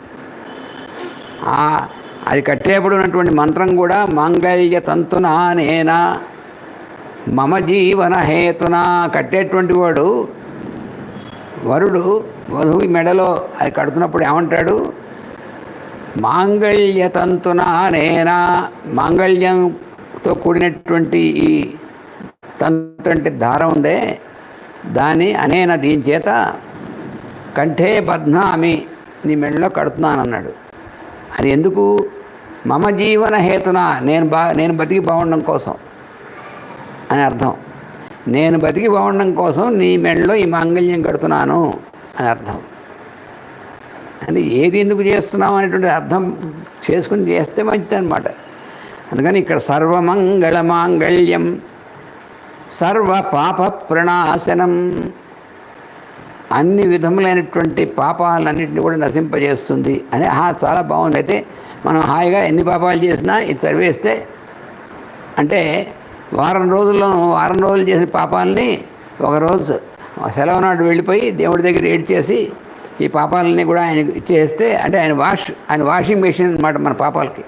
అది కట్టేప్పుడు ఉన్నటువంటి మంత్రం కూడా మాంగళ్య తంతునా నేనా మమ జీవన హేతునా. కట్టేటువంటి వాడు వరుడు వధువు మెడలో అది కడుతున్నప్పుడు ఏమంటాడు? మాంగళ్యతంతున నేనా, మాంగళ్యంతో కూడినటువంటి ఈ తంతు అంటే దారం ఉందే దాన్ని అనేన దీని చేత కంఠే బధ్నామి, నీ మెడలో కడుతున్నాను అన్నాడు. అది ఎందుకు? మమ జీవన హేతున, నేను బతికి బాగుండడం కోసం అని అర్థం. నేను బతికి బాగుండడం కోసం నీ మెడలో ఈ మాంగళ్యం కడుతున్నాను అని అర్థం. అంటే ఏది ఎందుకు చేస్తున్నాం అనేటువంటి అర్థం చేసుకుని చేస్తే మంచిది అనమాట. అందుకని ఇక్కడ సర్వమంగళ మాంగళ్యం సర్వ పాప ప్రణాశనం, అన్ని విధములైనటువంటి పాపాలన్నింటినీ కూడా నశింపజేస్తుంది అని. చాలా బాగుంది. అయితే మనం హాయిగా ఎన్ని పాపాలు చేసినా ఇది చదివేస్తే, అంటే వారం రోజులు చేసిన పాపాలని ఒకరోజు సెలవు నాడు వెళ్ళిపోయి దేవుడి దగ్గర ఏడ్చేసి ఈ పాపాలని కూడా ఆయనకు ఇచ్చేస్తే, అంటే ఆయన వాషింగ్ మెషిన్ అనమాట మన పాపాలకి.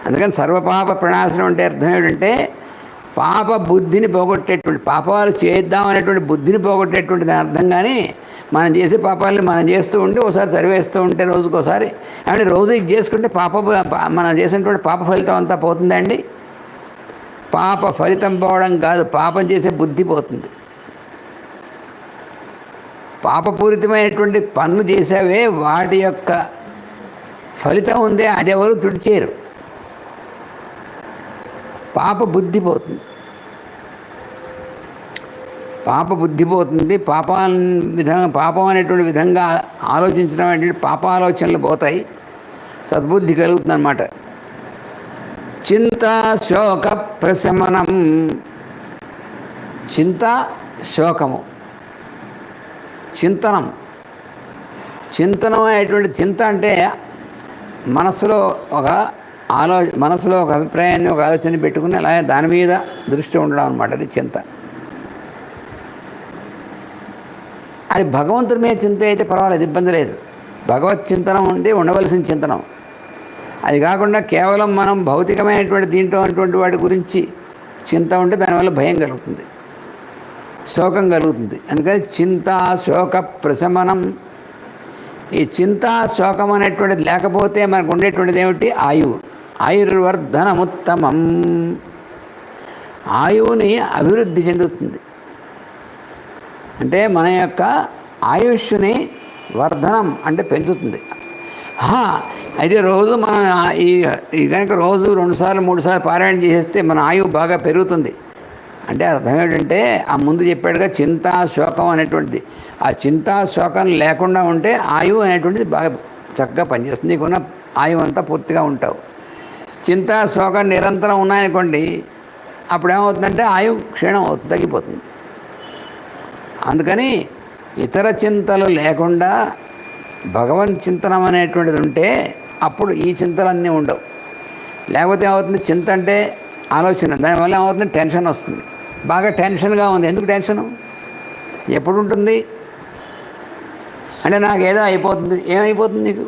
అందుకని సర్వపాప ప్రణాశనం అంటే అర్థం ఏంటంటే, పాప బుద్ధిని పోగొట్టేటువంటి, పాపాలు చేద్దాం అనేటువంటి బుద్ధిని పోగొట్టేటువంటి దాని అర్థం. కానీ మనం చేసే పాపాలని మనం చేస్తూ ఉంటే ఒకసారి చదివేస్తూ ఉంటే రోజుకోసారి, అంటే రోజు ఇది చేసుకుంటే మనం చేసినటువంటి పాప ఫలితం అంతా పోతుందండి. పాప ఫలితం పోవడం కాదు, పాపం చేసే బుద్ధి పోతుంది. పాపపూరితమైనటువంటి పనులు చేసావే వాటి యొక్క ఫలితం ఉందే అది ఎవరు తుడిచేయరు. పాప బుద్ధి పోతుంది, పాపం అనేటువంటి విధంగా ఆలోచించడం అంటే పాపాలోచనలు పోతాయి, సద్బుద్ధి కలుగుతుంది అన్నమాట. చింత శోక ప్రశమనం, చింత శోకము, చింతనం అనేటువంటి చింత అంటే మనసులో ఒక అభిప్రాయాన్ని, ఒక ఆలోచన పెట్టుకుని అలాగే దాని మీద దృష్టి ఉండడం అనమాట. అది చింత. అది భగవంతుడి మీద చింత అయితే పర్వాలేదు, ఇబ్బంది లేదు. భగవత్ చింతనం ఉంది, ఉండవలసిన చింతనం. అది కాకుండా కేవలం మనం భౌతికమైనటువంటి దీంట్లో అటువంటి వాటి గురించి చింత ఉంటే దానివల్ల భయం కలుగుతుంది, శోకం కలుగుతుంది. అందుకని చింత శోక ప్రశమనం. ఈ చింత శోకం అనేటువంటిది లేకపోతే మనకు ఉండేటువంటిది ఏమిటి? ఆయుర్వర్ధనముత్తమం. ఆయువుని అభివృద్ధి చెందుతుంది, అంటే మన యొక్క ఆయుష్ని వర్ధనం అంటే పెంచుతుంది. అయితే రోజు మనం ఈ కనుక రోజు 2 సార్లు 3 సార్లు పారాయణ చేసేస్తే మన ఆయువు బాగా పెరుగుతుంది. అంటే అర్థం ఏంటంటే, ఆ ముందు చెప్పాడుగా చింత శోకం అనేటువంటిది. ఆ చింత శోకం లేకుండా ఉంటే ఆయువు అనేటువంటిది బాగా చక్కగా పనిచేస్తుంది. నీకున్న ఆయువు అంతా పూర్తిగా ఉంటావు. చింత శోకం నిరంతరం ఉన్నాయనుకోండి, అప్పుడు ఏమవుతుందంటే ఆయువు క్షీణం అవుతుంది, తగ్గిపోతుంది. అందుకని ఇతర చింతలు లేకుండా భగవన్ చింతనం అనేటువంటిది ఉంటే అప్పుడు ఈ చింతలన్నీ ఉండవు. లేకపోతే ఏమవుతుంది? చింత అంటే ఆలోచన, దానివల్ల ఏమవుతుంది? టెన్షన్ వస్తుంది. బాగా టెన్షన్గా ఉంది. ఎందుకు టెన్షను? ఎప్పుడు ఉంటుంది అంటే నాకేదో అయిపోతుంది. ఏమైపోతుంది నీకు?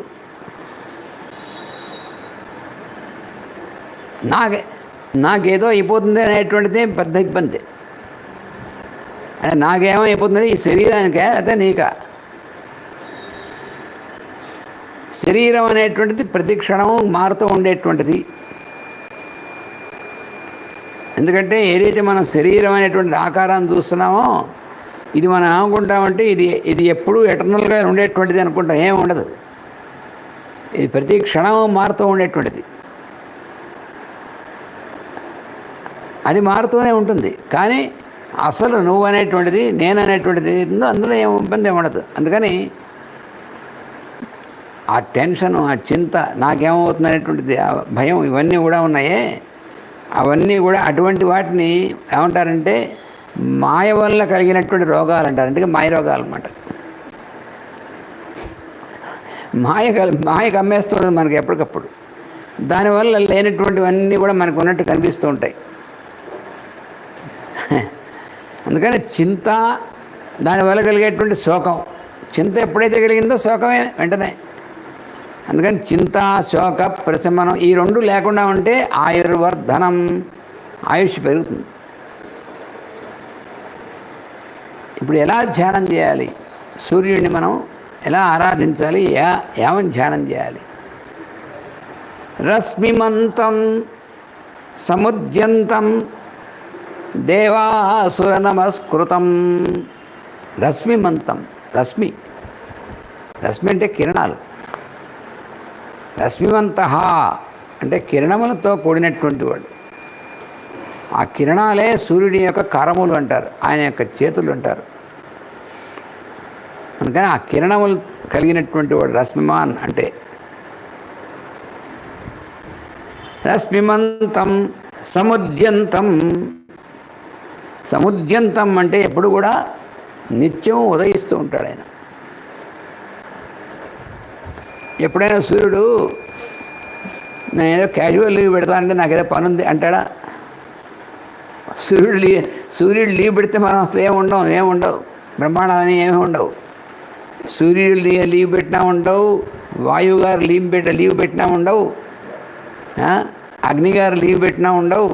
నాకేదో అయిపోతుంది అనేటువంటిది పెద్ద ఇబ్బంది. అంటే నాకేమైపోతుంది ఈ శరీరానికే అయితే నీకా? శరీరం అనేటువంటిది ప్రతి క్షణం మారుతూ ఉండేటువంటిది. ఎందుకంటే ఏదైతే మనం శరీరం అనేటువంటి ఆకారాన్ని చూస్తున్నామో ఇది మనం ఏమనుకుంటామంటే ఇది ఎప్పుడూ ఎటర్నల్గా ఉండేటువంటిది అనుకుంటాం. ఏమి ఉండదు. ఇది ప్రతి క్షణం మారుతూ ఉండేటువంటిది. అది మారుతూనే ఉంటుంది. కానీ అసలు నువ్వు అనేటువంటిది నేను అనేటువంటిది అందులో ఏం ఇబ్బంది ఉండదు. అందుకని ఆ టెన్షను, ఆ చింత, నాకేమవుతుంది అనేటువంటిది, ఆ భయం, ఇవన్నీ కూడా ఉన్నాయే, అవన్నీ కూడా అటువంటి వాటిని ఏమంటారంటే మాయ వల్ల కలిగినటువంటి రోగాలు అంటారు. అంటే మాయ రోగాలు అన్నమాట. మాయ కమ్మేస్తుంటుంది మనకి ఎప్పటికప్పుడు. దానివల్ల లేనటువంటివన్నీ కూడా మనకు ఉన్నట్టు కనిపిస్తూ ఉంటాయి. అందుకని చింత, దానివల్ల కలిగేటువంటి శోకం. చింత ఎప్పుడైతే కలిగిందో శోకమే వెంటనే. అందుకని చింత, శోక, ప్రశమనం ఈ రెండు లేకుండా ఉంటే ఆయుర్వర్ధనం, ఆయుష్ పెరుగుతుంది. ఇప్పుడు ఎలా ధ్యానం చేయాలి? సూర్యుడిని మనం ఎలా ఆరాధించాలి? ఏమని ధ్యానం చేయాలి? రశ్మిమంతం సముద్యంతం దేవాసుర నమస్కృతం. రశ్మిమంతం, రశ్మి అంటే కిరణాలు. రశ్మివంత అంటే కిరణములతో కూడినటువంటి వాడు. ఆ కిరణాలే సూర్యుడి యొక్క కరములు అంటారు, ఆయన యొక్క చేతులు అంటారు. అందుకని ఆ కిరణములు కలిగినటువంటి వాడు రశ్మిమాన్ అంటే. రశ్మిమంతం సముద్యంతం. సముద్యంతం అంటే ఎప్పుడు కూడా నిత్యం ఉదయిస్తూ ఉంటాడు ఆయన. ఎప్పుడైనా సూర్యుడు నేను ఏదో క్యాజువల్ లీవ్ పెడతానంటే నాకు ఏదో పని ఉంది అంటాడా? సూర్యుడు లీవ్ పెడితే మనం అసలు ఏముండవు, బ్రహ్మాండాలని ఏమి ఉండవు. సూర్యుడు లీవ్ పెట్టినా ఉండవు, వాయువు గారు లీవ్ పెట్టినా ఉండవు, అగ్నిగారు లీవ్ పెట్టినా ఉండవు.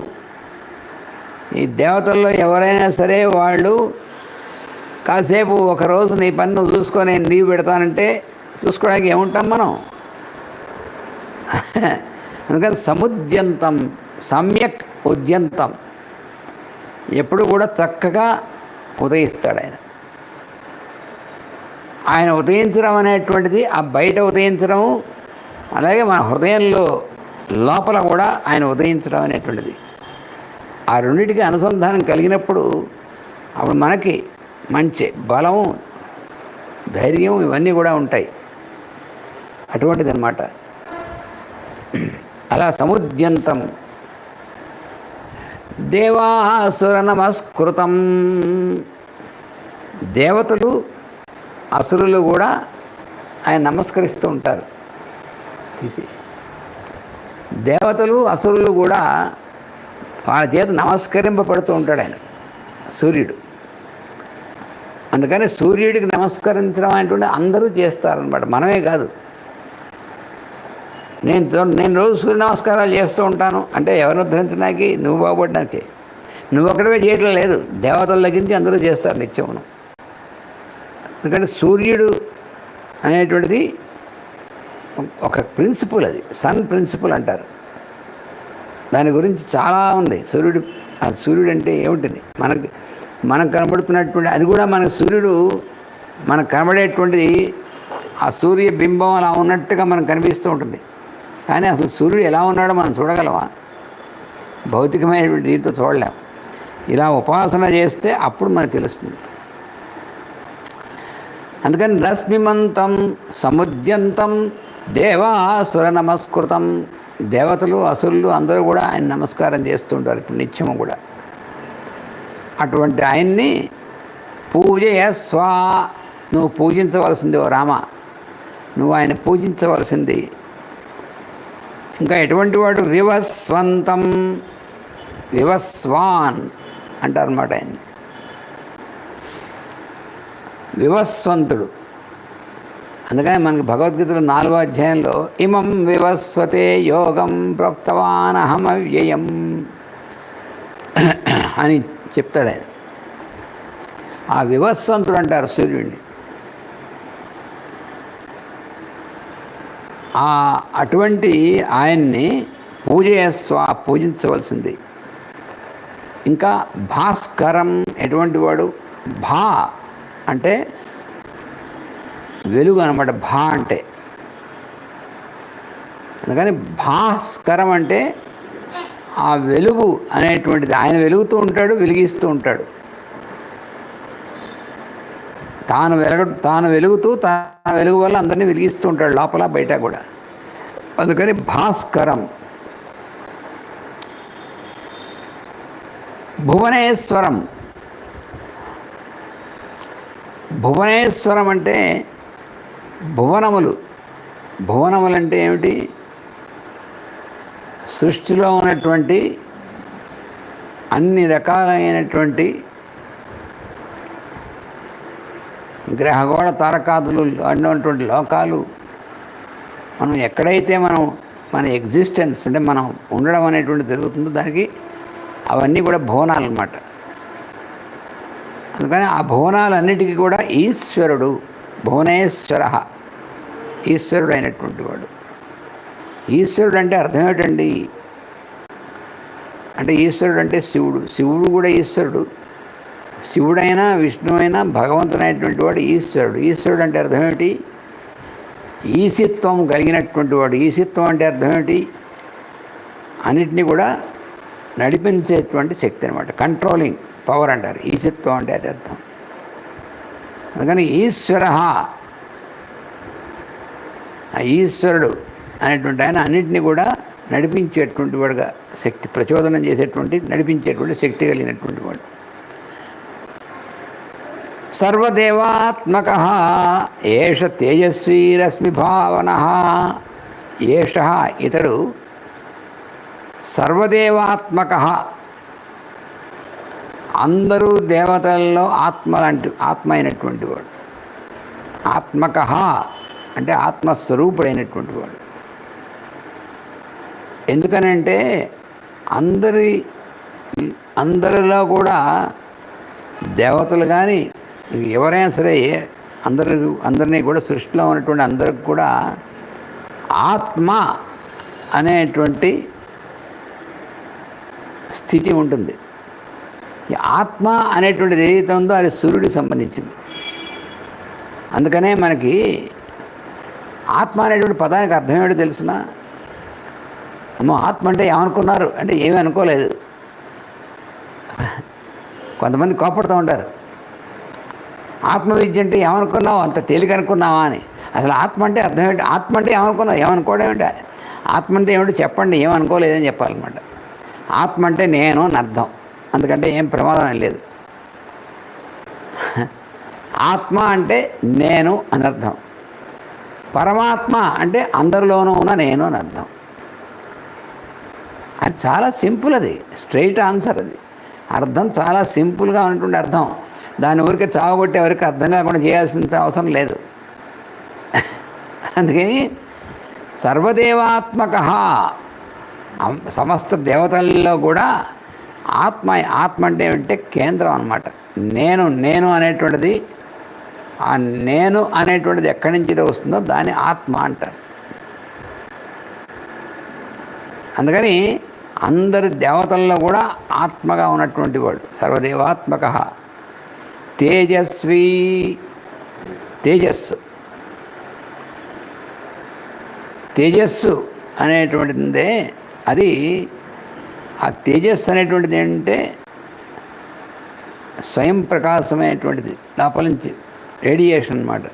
ఈ దేవతల్లో ఎవరైనా సరే వాళ్ళు కాసేపు ఒకరోజు నీ పని నువ్వు చూసుకొని నేను లీవ్ పెడతానంటే చూసుకోవడానికి ఏముంటాం మనం? అందుకని సముద్యంతం, సమ్యక్ ఉద్యంతం, ఎప్పుడు కూడా చక్కగా ఉదయిస్తాడు ఆయన. ఆయన ఉదయించడం అనేటువంటిది ఆ బయట ఉదయించడం, అలాగే మన హృదయంలో లోపల కూడా ఆయన ఉదయించడం అనేటువంటిది. ఆ రెండింటికి అనుసంధానం కలిగినప్పుడు అప్పుడు మనకి మంచి బలము, ధైర్యం ఇవన్నీ కూడా ఉంటాయి. అటువంటిది అన్నమాట. అలా సముద్యంతం దేవాసుర నమస్కృతం. దేవతలు అసురులు కూడా ఆయన నమస్కరిస్తూ ఉంటారు. దేవతలు అసురులు కూడా వాళ్ళ చేత నమస్కరింపబడుతూ ఉంటాడు ఆయన సూర్యుడు. అందుకని సూర్యుడికి నమస్కరించడం అనేటువంటి అందరూ చేస్తారనమాట, మనమే కాదు. నేను రోజు సూర్య నమస్కారాలు చేస్తూ ఉంటాను అంటే ఎవరిని ఉద్ధరించడానికి, నువ్వు బాగుపడడానికి. నువ్వు ఒక్కడే చేయటం లేదు, దేవతల దగ్గరించి అందరూ చేస్తారు నిత్యమును. ఎందుకంటే సూర్యుడు అనేటువంటిది ఒక ప్రిన్సిపల్, అది సన్ ప్రిన్సిపల్ అంటారు. దాని గురించి చాలా ఉంది. సూర్యుడు అంటే ఏమిటిది? మనకు కనబడుతున్నటువంటి అది కూడా మనకు కనబడేటువంటిది ఆ సూర్య బింబం అలా ఉన్నట్టుగా మనకు కనిపిస్తూ ఉంటుంది. కానీ అసలు సూర్యుడు ఎలా ఉన్నాడో మనం చూడగలమా? భౌతికమైనటువంటి దీంతో చూడలేం. ఇలా ఉపాసన చేస్తే అప్పుడు మనకు తెలుస్తుంది. అందుకని రశ్మిమంతం సముద్యంతం దేవాసుర నమస్కృతం. దేవతలు అసురులు అందరూ కూడా ఆయన నమస్కారం చేస్తుంటారు ఇప్పుడు నిత్యము కూడా. అటువంటి ఆయన్ని పూజయస్వ, నువ్వు పూజించవలసింది ఓ రామ, నువ్వు ఆయన పూజించవలసింది. ఇంకా ఎటువంటి వాడు? వివస్వంతం, వివస్వాన్ అంటారన్నమాట ఆయన. వివస్వంతుడు. అందుకని మనకి భగవద్గీతలో 4వ అధ్యాయంలో ఇమం వివస్వతే యోగం ప్రోక్తవాన్ అహమవ్యయం అని చెప్తాడు ఆయన. ఆ వివస్వంతుడు అంటారు సూర్యుడిని. అటువంటి ఆయన్ని పూజించవలసింది. ఇంకా భాస్కరం ఎటువంటి వాడు? భా అంటే వెలుగు అనమాట. భా అంటే అందుకని భాస్కరం అంటే ఆ వెలుగు అనేటువంటిది. ఆయన వెలుగుతూ ఉంటాడు, వెలిగిస్తూ ఉంటాడు. తాను వెలుగుతూ తన వెలుగు వల్ల అందరినీ వెలిగిస్తూ ఉంటాడు, లోపల బయట కూడా. అందుకని భాస్కరం. భువనేశ్వరం. భువనేశ్వరం అంటే భువనములు. భువనములు అంటే ఏమిటి? సృష్టిలో ఉన్నటువంటి అన్ని రకాలైనటువంటి గ్రహగోళ తారకాదులు అన్నటువంటి లోకాలు, మనం ఎక్కడైతే మన ఎగ్జిస్టెన్స్ అంటే మనం ఉండడం అనేటువంటి జరుగుతుందో దానికి అవన్నీ కూడా భువనాలు అన్నమాట. అందుకని ఆ భువనాలన్నిటికీ కూడా ఈశ్వరుడు, భువనేశ్వర, ఈశ్వరుడు అయినటువంటి వాడు. ఈశ్వరుడు అంటే అర్థం ఏంటండి? అంటే ఈశ్వరుడు అంటే శివుడు. శివుడు కూడా ఈశ్వరుడు. శివుడైనా విష్ణువైనా భగవంతుడైనటువంటి వాడు ఈశ్వరుడు. ఈశ్వరుడు అంటే అర్థం ఏమిటి? ఈశిత్వం కలిగినటువంటి వాడు. ఈశిత్వం అంటే అర్థం ఏమిటి? అన్నిటినీ కూడా నడిపించేటువంటి శక్తి అనమాట. కంట్రోలింగ్ పవర్ అంటారు. ఈశిత్వం అంటే అది అర్థం. అందుకని ఈశ్వర, ఆ ఈశ్వరుడు అనేటువంటి ఆయన అన్నింటినీ కూడా నడిపించేటువంటి వాడుగా, శక్తి ప్రచోదనం చేసేటువంటి, నడిపించేటువంటి శక్తి కలిగినటువంటి వాడు. సర్వదేవాత్మక ఏష తేజస్వీ రశ్మిభావన. ఏష ఇతడు సర్వదేవాత్మక, అందరూ దేవతల్లో ఆత్మ అయినటువంటి వాడు. ఆత్మక అంటే ఆత్మస్వరూపుడైనటువంటి వాడు. ఎందుకనంటే అందరిలో కూడా దేవతలు కానీ ఎవరైనా సరే అందరినీ కూడా సృష్టిలో ఉన్నటువంటి అందరికి కూడా ఆత్మ అనేటువంటి స్థితి ఉంటుంది. ఈ ఆత్మ అనేటువంటిది ఏదైతే ఉందో అది సూర్యుడికి సంబంధించింది. అందుకనే మనకి ఆత్మ అనేటువంటి పదానికి అర్థం ఏమిటో తెలిసిన? అమ్మో ఆత్మ అంటే ఏమనుకున్నారు అంటే ఏమీ అనుకోలేదు. కొంతమంది కోపడుతూ ఉంటారు. ఆత్మవిద్య అంటే ఏమనుకున్నావు, అంత తేలిక అనుకున్నావా అని. అసలు ఆత్మ అంటే అర్థం ఏంటి? ఆత్మ అంటే ఏమనుకున్నావు, ఏమనుకోవడం ఏంటి? ఆత్మ అంటే ఏమిటో చెప్పండి, ఏమనుకోలేదని చెప్పాలన్నమాట. ఆత్మ అంటే నేను అని అర్థం. అందుకంటే ఏం ప్రమాదం ఏం లేదు. ఆత్మ అంటే నేను అని అర్థం. పరమాత్మ అంటే అందరిలోనూ ఉన్న నేను అని అర్థం. అది చాలా సింపుల్, అది స్ట్రైట్ ఆన్సర్. అది అర్థం చాలా సింపుల్గా ఉన్నటువంటి అర్థం. దాని ఊరికే చావగొట్టే ఎవరికి అర్థం కాకుండా చేయాల్సిన అవసరం లేదు. అందుకని సర్వదేవాత్మక, సమస్త దేవతల్లో కూడా ఆత్మ అంటే కేంద్రం అన్నమాట. నేను అనేటువంటిది, ఆ నేను అనేటువంటిది ఎక్కడి నుంచి వస్తుందో దాన్ని ఆత్మ అంటారు. అందుకని అందరి దేవతల్లో కూడా ఆత్మగా ఉన్నటువంటి వాడు సర్వదేవాత్మక. తేజస్వి, తేజస్సు అనేటువంటిది అది, ఆ తేజస్సు అనేటువంటిది ఏంటంటే స్వయం ప్రకాశమైనటువంటిది, లోపల నుంచి రేడియేషన్ అన్నమాట.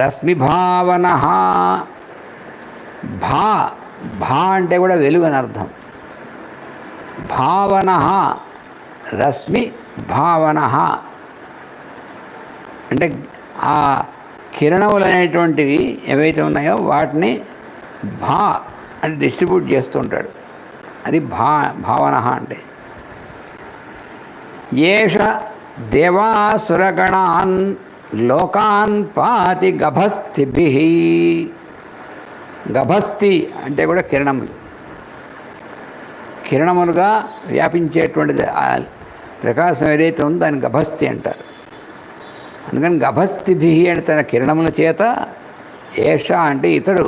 రశ్మిభావన. భా అంటే కూడా వెలుగు అని అర్థం. భావన, రశ్మి భావన అంటే ఆ కిరణములు అనేటువంటివి ఏవైతే ఉన్నాయో వాటిని అంటే డిస్ట్రిబ్యూట్ చేస్తూ ఉంటాడు. అది భావన అంటే. ఏష దేవాసురగణాన్ లోకాన్ పాతి గభస్థిభి. గభస్థి అంటే కూడా కిరణములుగా వ్యాపించేటువంటిది, ప్రకాశం ఏదైతే ఉందో దాన్ని గభస్తి అంటారు. అందుకని గభస్తిభి అంటే తన కిరణముల చేత ఏష అంటే ఇతడు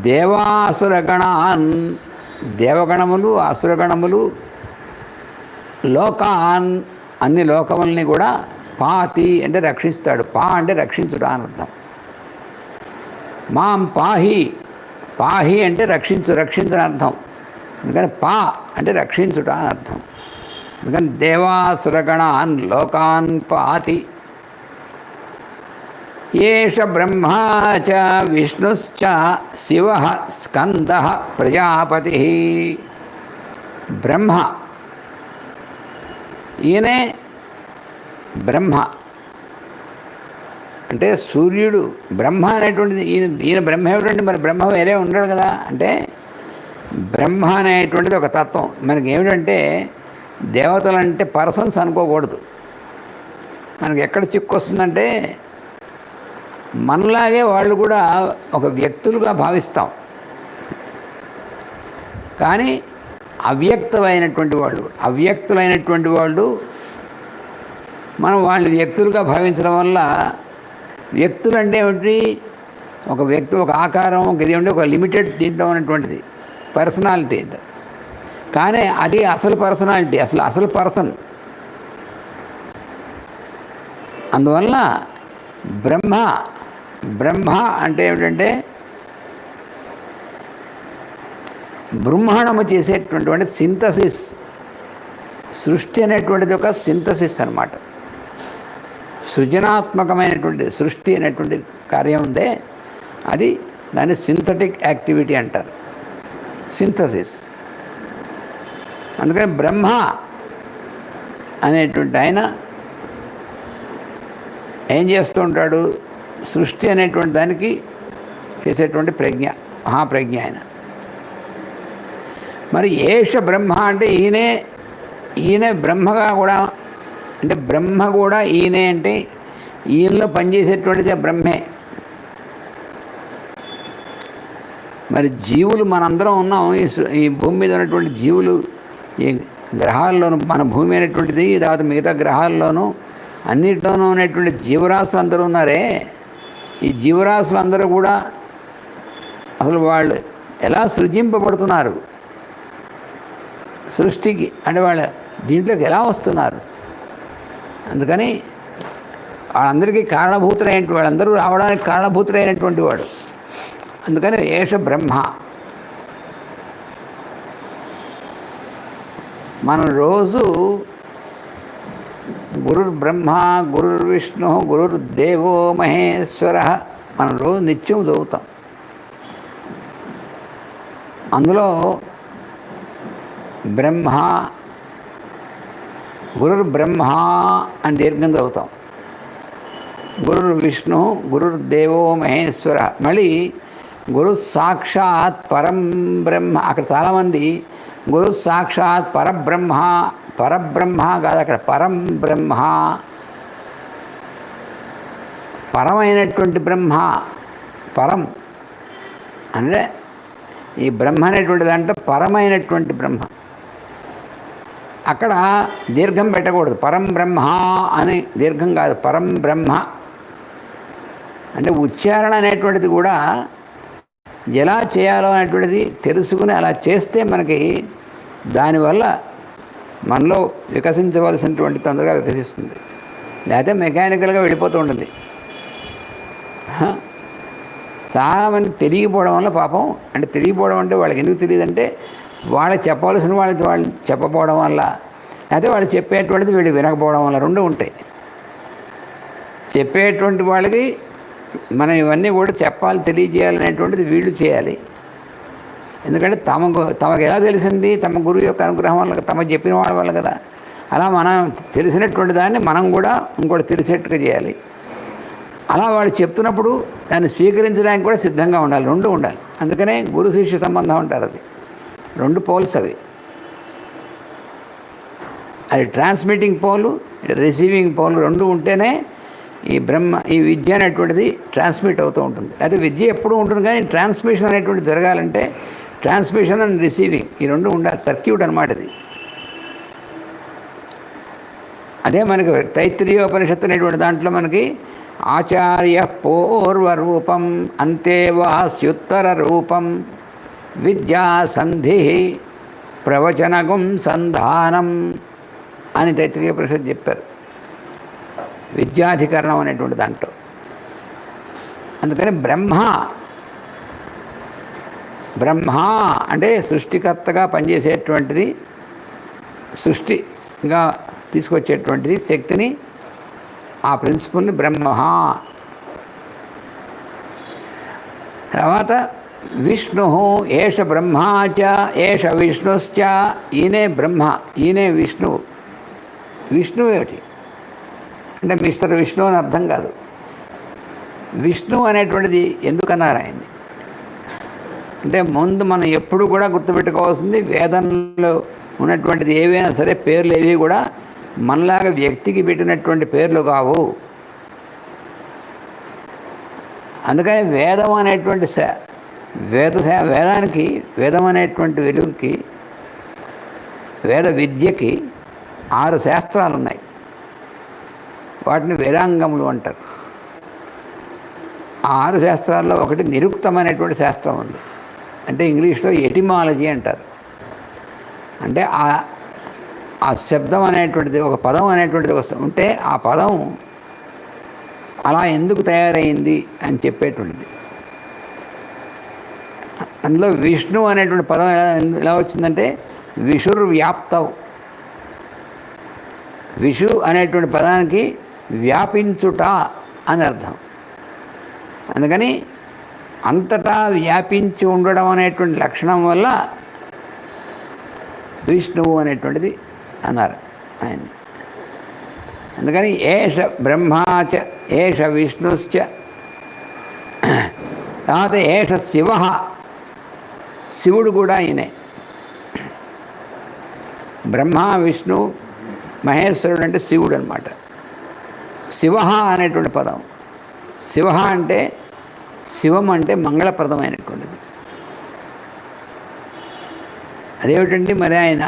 దేవాసురగణాన్ దేవగణములు అసురగణములు లోకాన్ అన్ని లోకముల్ని కూడా పాతి అంటే రక్షిస్తాడు. పా అంటే రక్షించుట అని అర్థం. మాం పాహి పాహి అంటే రక్షించని అర్థం. అందుకని పా అంటే రక్షించుట అని అర్థం. అందుకని దేవాసురగణాన్ లోకాన్ పాతి. ఏష బ్రహ్మా చ విష్ణుశ్చ శివ స్కంద ప్రజాపతి. బ్రహ్మ ఈయనే బ్రహ్మ అంటే సూర్యుడు. బ్రహ్మ అనేటువంటిది ఈయన బ్రహ్మ ఏమిటంటే మరి బ్రహ్మ వేరే ఉండడు కదా. అంటే బ్రహ్మ అనేటువంటిది ఒక తత్వం. మనకి ఏమిటంటే దేవతలంటే పర్సన్స్ అనుకోకూడదు. మనకి ఎక్కడ చిక్కు వస్తుందంటే మనలాగే వాళ్ళు కూడా ఒక వ్యక్తులుగా భావిస్తాం. కానీ అవ్యక్తులైనటువంటి వాళ్ళు మనం వాళ్ళు వ్యక్తులుగా భావించడం వల్ల, వ్యక్తులు అంటే ఏమిటి, ఒక వ్యక్తి ఒక ఆకారం ఒక ఇది ఉంటే ఒక లిమిటెడ్ తింటాం అనేటువంటిది పర్సనాలిటీ. కానీ అది అసలు పర్సనాలిటీ, అసలు పర్సన్. అందువల్ల బ్రహ్మ అంటే ఏమిటంటే బ్రహ్మాండము చేసేటటువంటి సింథసిస్. సృష్టి అనేటువంటిది ఒక సింథసిస్ అన్నమాట. సృజనాత్మకమైనటువంటి సృష్టి అనేటువంటి కార్యం ఉందే అది దాన్ని సింథటిక్ యాక్టివిటీ అంటారు, సింథసిస్. అందుకని బ్రహ్మ అనేటువంటి ఆయన ఏం చేస్తూ ఉంటాడు, సృష్టి అనేటువంటి దానికి చేసేటువంటి ప్రజ్ఞ, మహాప్రజ్ఞ ఆయన. మరి ఏష బ్రహ్మ అంటే ఈయనే బ్రహ్మగా కూడా, అంటే బ్రహ్మ కూడా ఈయనే అంటే ఈయనలో పనిచేసేటువంటిది బ్రహ్మే. మరి జీవులు మనందరం ఉన్నాం. ఈ భూమి మీద ఉన్నటువంటి జీవులు ఈ గ్రహాల్లోనూ, మన భూమి అనేటువంటిది తర్వాత మిగతా గ్రహాల్లోనూ అన్నిటిలోనూ ఉన్నటువంటి జీవరాశులు అందరూ ఉన్నారే. ఈ జీవరాశులందరూ కూడా అసలు వాళ్ళు ఎలా సృజింపబడుతున్నారు సృష్టికి, అంటే వాళ్ళు దీంట్లోకి ఎలా వస్తున్నారు. అందుకని వాళ్ళందరికీ కారణభూతులైనటువంటి వాళ్ళందరూ రావడానికి కారణభూతులైనటువంటి వాడు. అందుకని ఏష బ్రహ్మ. మనం రోజు గురుర్బ్రహ్మ గురుర్విష్ణు గురుర్దేవో మహేశ్వర మనం రోజు నిత్యం చదువుతాం. అందులో బ్రహ్మ గురుర్బ్రహ్మ అని దీర్ఘం చదువుతాం. గురుర్విష్ణు గురుర్దేవో మహేశ్వర. మళ్ళీ గురు సాక్షాత్ పరం బ్రహ్మ. అక్కడ చాలామంది గురు సాక్షాత్ పరబ్రహ్మ కాదు, అక్కడ పరం బ్రహ్మ, పరమైనటువంటి బ్రహ్మ. పరం అంటే ఈ బ్రహ్మ అనేటువంటి దాంట్లో పరమైనటువంటి బ్రహ్మ. అక్కడ దీర్ఘం పెట్టకూడదు. పరం బ్రహ్మ అని దీర్ఘం కాదు, పరం బ్రహ్మ. అంటే ఉచ్చారణ అనేటువంటిది కూడా ఎలా చేయాలో అనేటువంటిది తెలుసుకుని అలా చేస్తే మనకి దానివల్ల మనలో వికసించవలసినటువంటి తొందరగా వికసిస్తుంది. లేకపోతే మెకానికల్గా వెళ్ళిపోతూ ఉంటుంది. చాలామంది తెలియకపోవడం వల్ల పాపం, అంటే తెలియకపోవడం అంటే వాళ్ళకి ఎందుకు తెలియదంటే వాళ్ళకి చెప్పవలసిన వాళ్ళు చెప్పకపోవడం వల్ల, లేకపోతే వాళ్ళు చెప్పేటువంటిది వీళ్ళు వినకపోవడం వల్ల, రెండు ఉంటాయి. చెప్పేటువంటి వాళ్ళకి మనం ఇవన్నీ కూడా చెప్పాలి, తెలియజేయాలనేటువంటిది వీళ్ళు చేయాలి. ఎందుకంటే తమకు ఎలా తెలిసింది, తమ గురువు యొక్క అనుగ్రహం వల్ల, తమ చెప్పిన వాళ్ళ వల్ల కదా. అలా మనం తెలిసినటువంటి దాన్ని మనం కూడా ఇంకోటి తెలిసేట్టుగా చేయాలి. అలా వాళ్ళు చెప్తున్నప్పుడు దాన్ని స్వీకరించడానికి కూడా సిద్ధంగా ఉండాలి, రెండు ఉండాలి. అందుకనే గురు శిష్య సంబంధం అంటారు. అది రెండు పోల్స్ అవి. అది ట్రాన్స్మిటింగ్ పోలు, రిసీవింగ్ పోలు రెండు ఉంటేనే ఈ విద్య అనేటువంటిది ట్రాన్స్మిట్ అవుతూ ఉంటుంది. అయితే విద్య ఎప్పుడూ ఉంటుంది, కానీ ట్రాన్స్మిషన్ అనేటువంటిది జరగాలంటే ట్రాన్స్మిషన్ అండ్ రిసీవింగ్ ఈ రెండు ఉండాలి. సర్క్యూట్ అన్నమాట ఇది. అదే మనకి తైత్రీయోపనిషత్తు అనేటువంటి దాంట్లో మనకి ఆచార్య పూర్వరూపం అంతేవాస్యుత్తర రూపం విద్యాసంధి ప్రవచనగుం సంధానం అని తైత్రీయోపనిషత్తు చెప్పారు, విద్యాధికరణం అనేటువంటి దాంట్లో. అందుకని బ్రహ్మ అంటే సృష్టికర్తగా పనిచేసేటువంటిది, సృష్టిగా తీసుకొచ్చేటువంటిది శక్తిని, ఆ ప్రిన్సిపుల్ని బ్రహ్మ. తర్వాత విష్ణు ఏష బ్రహ్మాచ ఏష విష్ణుశ్చ, ఈయనే బ్రహ్మ, ఈయనే విష్ణువు. విష్ణువు ఏమిటి అంటే మిస్టర్ విష్ణు అని అర్థం కాదు. విష్ణు అనేటువంటిది ఎందుకన్నారు ఆయన్ని అంటే, ముందు మనం ఎప్పుడు కూడా గుర్తుపెట్టుకోవాల్సింది, వేదంలో ఉన్నటువంటిది ఏవైనా సరే పేర్లు ఏవి కూడా మనలాగా వ్యక్తికి పెట్టినటువంటి పేర్లు కావు. అందుకని వేదం అనేటువంటి వేదానికి, వేదం అనేటువంటి వెలుగుకి, వేద విద్యకి 6 శాస్త్రాలు ఉన్నాయి. వాటిని వేదాంగములు అంటారు. ఆ 6 శాస్త్రాల్లో ఒకటి నిరుక్తమైనటువంటి శాస్త్రం ఉంది, అంటే ఇంగ్లీష్లో ఎటిమాలజీ అంటారు. అంటే ఆ శబ్దం అనేటువంటిది, ఒక పదం అనేటువంటిది ఉంటే ఆ పదం అలా ఎందుకు తయారైంది అని చెప్పేటువంటిది. అందులో విష్ణు అనేటువంటి పదం ఎలా వచ్చిందంటే విషుర్వ్యాప్తవు. విషు అనేటువంటి పదానికి వ్యాపించుట అని అర్థం. అందుకని అంతటా వ్యాపించి ఉండడం అనేటువంటి లక్షణం వల్ల విష్ణువు అనేటువంటిది అన్నారు ఆయన్ని. అందుకని ఏష బ్రహ్మాచ ఏష విష్ణుశ్చ, తర్వాత ఏష శివ, శివుడు కూడా ఈయనే. బ్రహ్మ విష్ణు మహేశ్వరుడు అంటే శివుడు అనమాట. శివ అనేటువంటి పదం, శివ అంటే శివం అంటే మంగళప్రదమైనటువంటిది. అదేమిటండి మరి ఆయన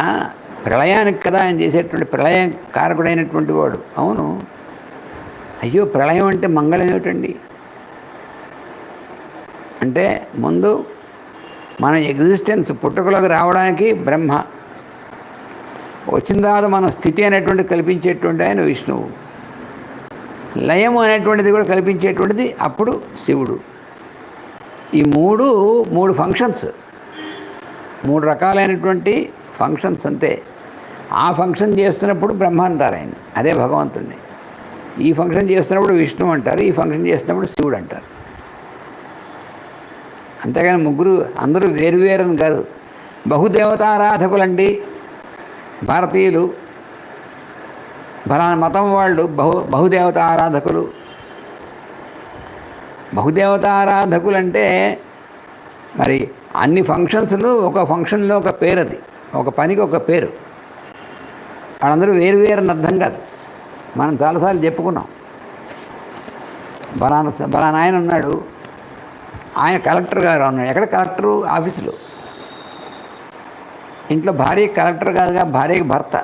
ప్రళయానికి కదా ఆయన చేసేటువంటి ప్రళయ కారకుడైనటువంటి వాడు. అవును, అయ్యో ప్రళయం అంటే మంగళం ఏమిటండి అంటే, ముందు మన ఎగ్జిస్టెన్స్ పుట్టుకలోకి రావడానికి బ్రహ్మ, వచ్చిన తర్వాత మన స్థితి అనేటువంటిది కల్పించేటువంటి ఆయన విష్ణువు, లయం అనేటువంటిది కూడా కల్పించేటువంటిది అప్పుడు శివుడు. ఈ మూడు ఫంక్షన్స్, 3 రకాలైనటువంటి ఫంక్షన్స్ అంతే. ఆ ఫంక్షన్ చేస్తున్నప్పుడు బ్రహ్మ అంటారు ఆయన, అదే భగవంతుడిని. ఈ ఫంక్షన్ చేస్తున్నప్పుడు విష్ణు అంటారు, ఈ ఫంక్షన్ చేస్తున్నప్పుడు శివుడు అంటారు. అంతేగాని ముగ్గురు అందరూ వేరువేరని కాదు. బహుదేవతారాధకులండి భారతీయులు, ఫలానా మతం వాళ్ళు బహుదేవతారాధకులు. బహుదేవతారాధకులు అంటే మరి అన్ని ఫంక్షన్స్లు ఒక ఫంక్షన్లో ఒక పేరు, అది ఒక పనికి ఒక పేరు. వాళ్ళందరూ వేరువేరని అర్థం కాదు. మనం చాలాసార్లు చెప్పుకున్నాం. బలానా ఆయన ఉన్నాడు, ఆయన కలెక్టర్ గారు ఉన్నాడు. ఎక్కడ కలెక్టరు? ఆఫీసులో. ఇంట్లో భార్య కలెక్టర్ కాదుగా, భార్యకి భర్త.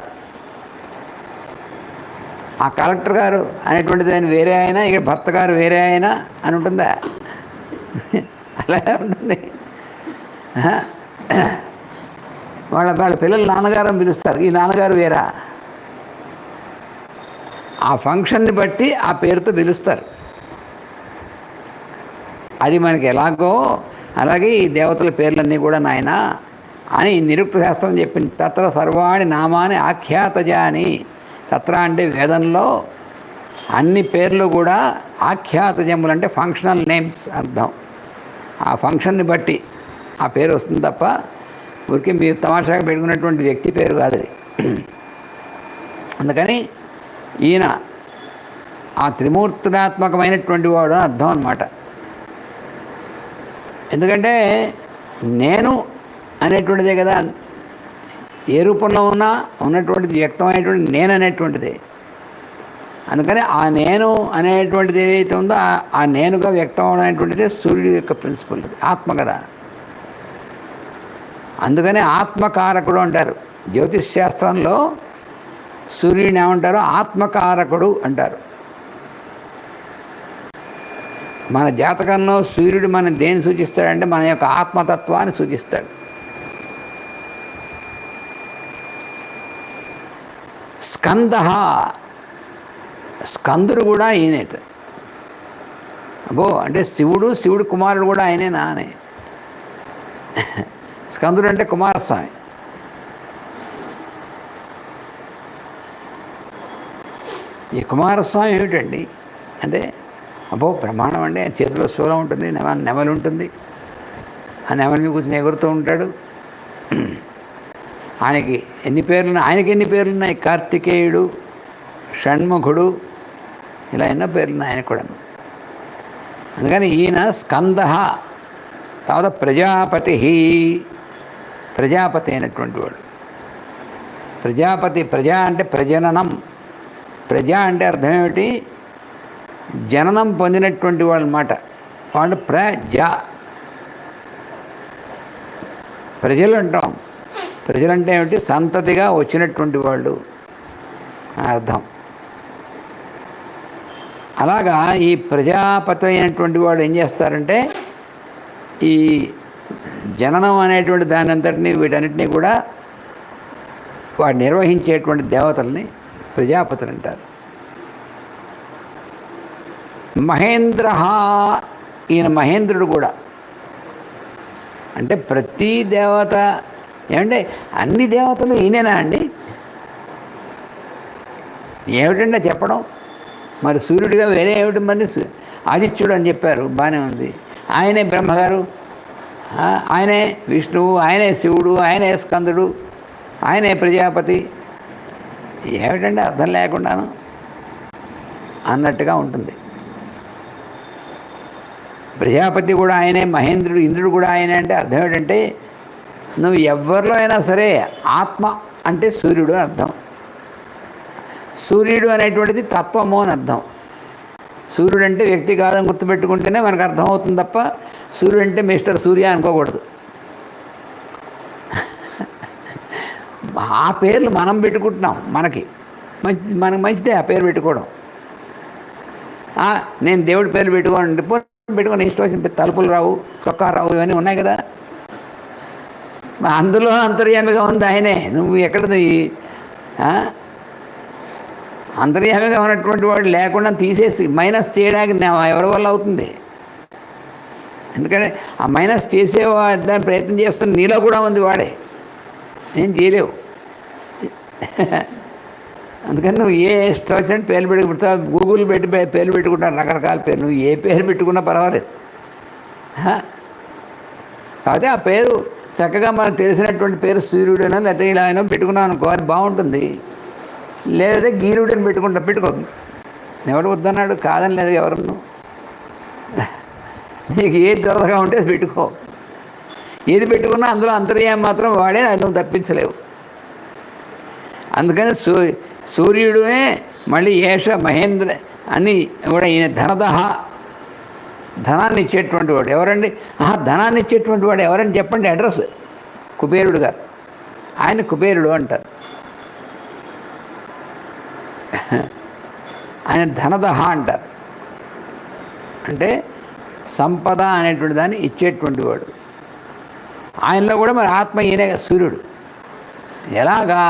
ఆ కలెక్టర్ గారు అనేటువంటిది ఆయన వేరే అయినా, ఇక్కడ భర్త గారు వేరే అయినా అని ఉంటుందా? అలాగే ఉంటుంది. వాళ్ళ పిల్లలు నాన్నగారు అని పిలుస్తారు, ఈ నాన్నగారు వేరా. ఆ ఫంక్షన్ని బట్టి ఆ పేరుతో పిలుస్తారు. అది మనకి ఎలాగో అలాగే ఈ దేవతల పేర్లన్నీ కూడా నాయన అని నిరుక్త శాస్త్రం చెప్పింది. తత్ర సర్వాణి నామాని ఆఖ్యాతజాని. తత్ర అంటే వేదంలో అన్ని పేర్లు కూడా ఆఖ్యాతజములు అంటే ఫంక్షనల్ నేమ్స్ అర్థం. ఆ ఫంక్షన్ని బట్టి ఆ పేరు వస్తుంది తప్ప ఊరికి మీరు తమాషాగా పెట్టుకున్నటువంటి వ్యక్తి పేరు కాదు అది. అందుకని ఈయన ఆ త్రిమూర్తులాత్మకమైనటువంటి వాడు అని అర్థం అన్నమాట. ఎందుకంటే నేను అనేటువంటిదే కదా, ఏ రూపంలో ఉన్నటువంటిది వ్యక్తమైనటువంటి నేను అనేటువంటిదే. అందుకని ఆ నేను అనేటువంటిది ఏదైతే ఉందో ఆ నేనుగా వ్యక్తం అవడం అనేటువంటిది సూర్యుడి యొక్క ప్రిన్సిపల్, ఆత్మ కదా. అందుకని ఆత్మకారకుడు అంటారు. జ్యోతిష్ శాస్త్రంలో సూర్యుడిని ఏమంటారు? ఆత్మకారకుడు అంటారు. మన జాతకంలో సూర్యుడు మనం దేన్ని సూచిస్తాడంటే మన యొక్క ఆత్మతత్వాన్ని సూచిస్తాడు. స్కంద, స్కందుడు కూడా ఈయనేట. అబ్బో, అంటే శివుడు కుమారుడు కూడా ఆయనేనా అని. స్కందుడు అంటే కుమారస్వామి. ఈ కుమారస్వామి ఏమిటండి అంటే, అబ్బో బ్రహ్మాండం అండి. చేతిలో శూలం ఉంటుంది, నెమలి ఉంటుంది, ఆ నెమలి మీద కూర్చొని ఎగురుతూ ఉంటాడు. ఆయనకి ఎన్ని పేర్లున్నాయి? కార్తికేయుడు, షణ్ముఖుడు, ఇలా ఎన్నో పేర్లున్నాయి ఆయనకు కూడా. అందుకని ఈయన స్కంద. తర్వాత ప్రజాపతి అయినటువంటి వాడు. ప్రజా అంటే ప్రజననం. ప్రజ అంటే అర్థం ఏమిటి? జననం పొందినటువంటి వాళ్ళు అన్నమాట. వాళ్ళు ప్రజలు అంటాం. ప్రజలంటే ఏమిటి? సంతతిగా వచ్చినటువంటి వాళ్ళు అర్థం. అలాగా ఈ ప్రజాపతి అయినటువంటి వాడు ఏం చేస్తారంటే, ఈ జననం అనేటువంటి దాని అంతటినీ వీటన్నిటినీ కూడా వాడు నిర్వహించేటువంటి దేవతల్ని ప్రజాపతులు అంటారు. మహేంద్ర, ఈయన మహేంద్రుడు కూడా. అంటే ప్రతి దేవత ఏమంటే అన్ని దేవతలు ఈయనేనా అండి? ఏమిటంటే చెప్పడం. మరి సూర్యుడిగా వేరే ఏమిటి? మరి ఆదిత్యుడు అని చెప్పారు, బాగానే ఉంది. ఆయనే బ్రహ్మగారు, ఆయనే విష్ణువు, ఆయనే శివుడు, ఆయనే స్కందుడు, ఆయనే ప్రజాపతి. ఏమిటంటే అర్థం లేకుండాను అన్నట్టుగా ఉంటుంది. ప్రజాపతి కూడా ఆయనే, మహేంద్రుడు, ఇంద్రుడు కూడా ఆయనే. అంటే అర్థం ఏంటంటే, నువ్వు ఎవరిలో అయినా సరే ఆత్మ అంటే సూర్యుడు అర్థం. సూర్యుడు అనేటువంటిది తత్వము అని అర్థం. సూర్యుడు అంటే వ్యక్తి కాదని గుర్తుపెట్టుకుంటేనే మనకు అర్థమవుతుంది తప్ప సూర్యుడు అంటే మిస్టర్ సూర్య అనుకోకూడదు. ఆ పేర్లు మనం పెట్టుకుంటున్నాం. మనకు మంచిదే ఆ పేరు పెట్టుకోవడం. నేను దేవుడి పేర్లు పెట్టుకొని ఇష్టం వచ్చిన తలుపులు రావు, చొక్కా రావు, ఇవన్నీ ఉన్నాయి కదా. అందులో అంతర్యామిగా ఉంది ఆయనే. నువ్వు ఎక్కడది అంతర్యామిగా ఉన్నటువంటి వాడు లేకుండా తీసేసి మైనస్ చేయడానికి ఎవరి వల్ల అవుతుంది? ఎందుకంటే ఆ మైనస్ దాన్ని ప్రయత్నం చేస్తున్న నీలో కూడా ఉంది వాడే, ఏం చేయలేవు. అందుకని నువ్వు ఏ ఇష్టం వచ్చినట్టు పేర్లు పెట్టుకుంటావు. గూగుల్ పెట్టి పేర్లు పెట్టుకుంటాను, రకరకాల పేరు. నువ్వు ఏ పేరు పెట్టుకున్నా పర్వాలేదు. కాకపోతే ఆ పేరు చక్కగా మనకు తెలిసినటువంటి పేరు సూర్యుడైనా లేకపోతే ఇలా అయినా పెట్టుకున్నావు అనుకో, అది బాగుంటుంది. లేదా గీరుడని పెట్టుకో. ఎవడు వద్దన్నాడు? కాదని లేదు ఎవరన్నా. నీకు ఏది దొరకగా ఉంటే అది పెట్టుకో. ఏది పెట్టుకున్నా అందులో అంతర్యామి మాత్రం వాడే, అది నువ్వు తప్పించలేవు. అందుకని సూర్యుడే మళ్ళీ ఏష మహేంద్ర అని కూడా ఈయన ధనాన్ని ఇచ్చేటువంటి వాడు. ఎవరండి? ధనాన్ని ఇచ్చేటువంటి వాడు ఎవరని చెప్పండి. అడ్రస్ కుబేరుడు గారు. ఆయన కుబేరుడు అంటారు. ఆయన ధనదహ అంటారు. అంటే సంపద అనేటువంటి దాన్ని ఇచ్చేటువంటి వాడు. ఆయనలో కూడా మరి ఆత్మ ఈయనే సూర్యుడు. ఎలాగా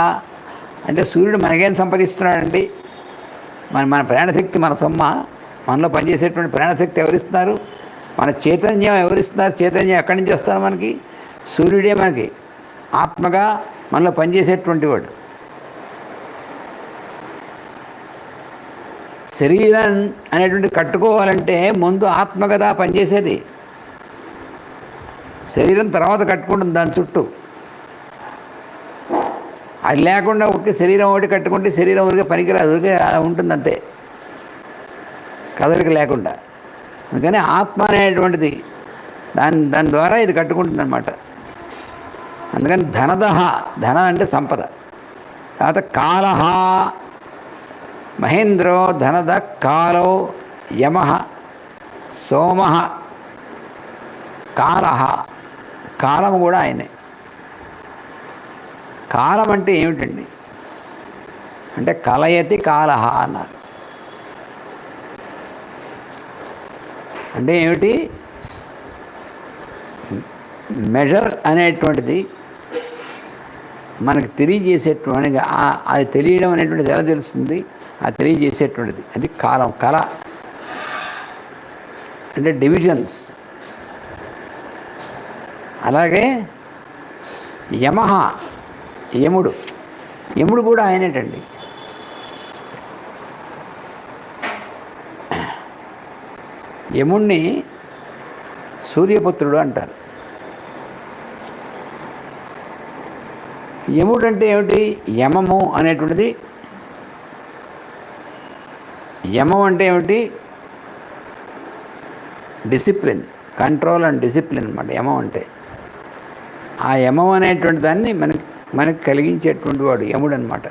అంటే సూర్యుడు మనకేం సంపాదిస్తున్నాడండి? మన ప్రాణశక్తి మన సొమ్మ. మనలో పనిచేసేటువంటి ప్రాణశక్తి ఎవరిస్తున్నారు? మన చైతన్యం ఎవరిస్తున్నారు? చైతన్యం ఎక్కడి నుంచి వస్తారు? మనకి సూర్యుడే మనకి ఆత్మగా మనలో పనిచేసేటువంటి వాడు. శరీరం అనేటువంటి కట్టుకోవాలంటే ముందు ఆత్మ కదా పనిచేసేది. శరీరం తర్వాత కట్టుకుంటుంది దాని చుట్టూ. అది లేకుండా ఒకటి శరీరం ఒకటి కట్టుకుంటే శరీరం ఊరికే పనికిరాదు, ఊరికే ఉంటుంది అంతే, కదలిక లేకుండా. అందుకని ఆత్మ అనేటువంటిది దాని ద్వారా ఇది కట్టుకుంటుంది అన్నమాట. అందుకని ధన అంటే సంపద. తర్వాత కాలహ, మహేంద్రో ధనద కాలో యమ సోమ కాలహ. కాలము కూడా ఆయనే. కాలం అంటే ఏమిటండి? అంటే కలయతి కాలహ అన్నారు. అంటే ఏమిటి? మెజర్ అనేటువంటిది మనకు తెలియజేసేటువంటి, అది తెలియడం అనేటువంటిది ఎలా తెలుస్తుంది? అది తెలియజేసేటువంటిది అది కాలం. కళ అంటే డివిజన్స్. అలాగే యమహ, యముడు, యముడు కూడా ఆయనేటండి. యముణ్ణి సూర్యపుత్రుడు అంటారు. యముడు అంటే ఏమిటి? యమము అనేటువంటిది, యమం అంటే ఏమిటి? డిసిప్లిన్, కంట్రోల్ అండ్ డిసిప్లిన్ అన్నమాట యమం అంటే. ఆ యమం అనేటువంటి దాన్ని మనకి కలిగించేటువంటి వాడు యముడు అనమాట.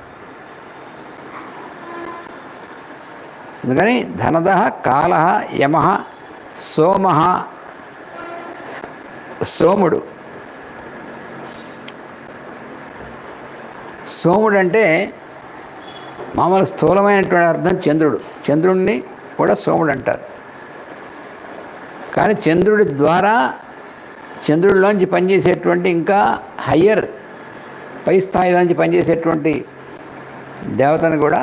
అందుకని ధనద, కాల, యమ, సోమ, సోముడు. సోముడు అంటే మామూలు స్థూలమైనటువంటి అర్థం చంద్రుడు. చంద్రుడిని కూడా సోముడు అంటారు. కానీ చంద్రుడి ద్వారా, చంద్రుడిలోంచి పనిచేసేటువంటి ఇంకా హయ్యర్, పై స్థాయిలోంచి పనిచేసేటువంటి దేవతను కూడా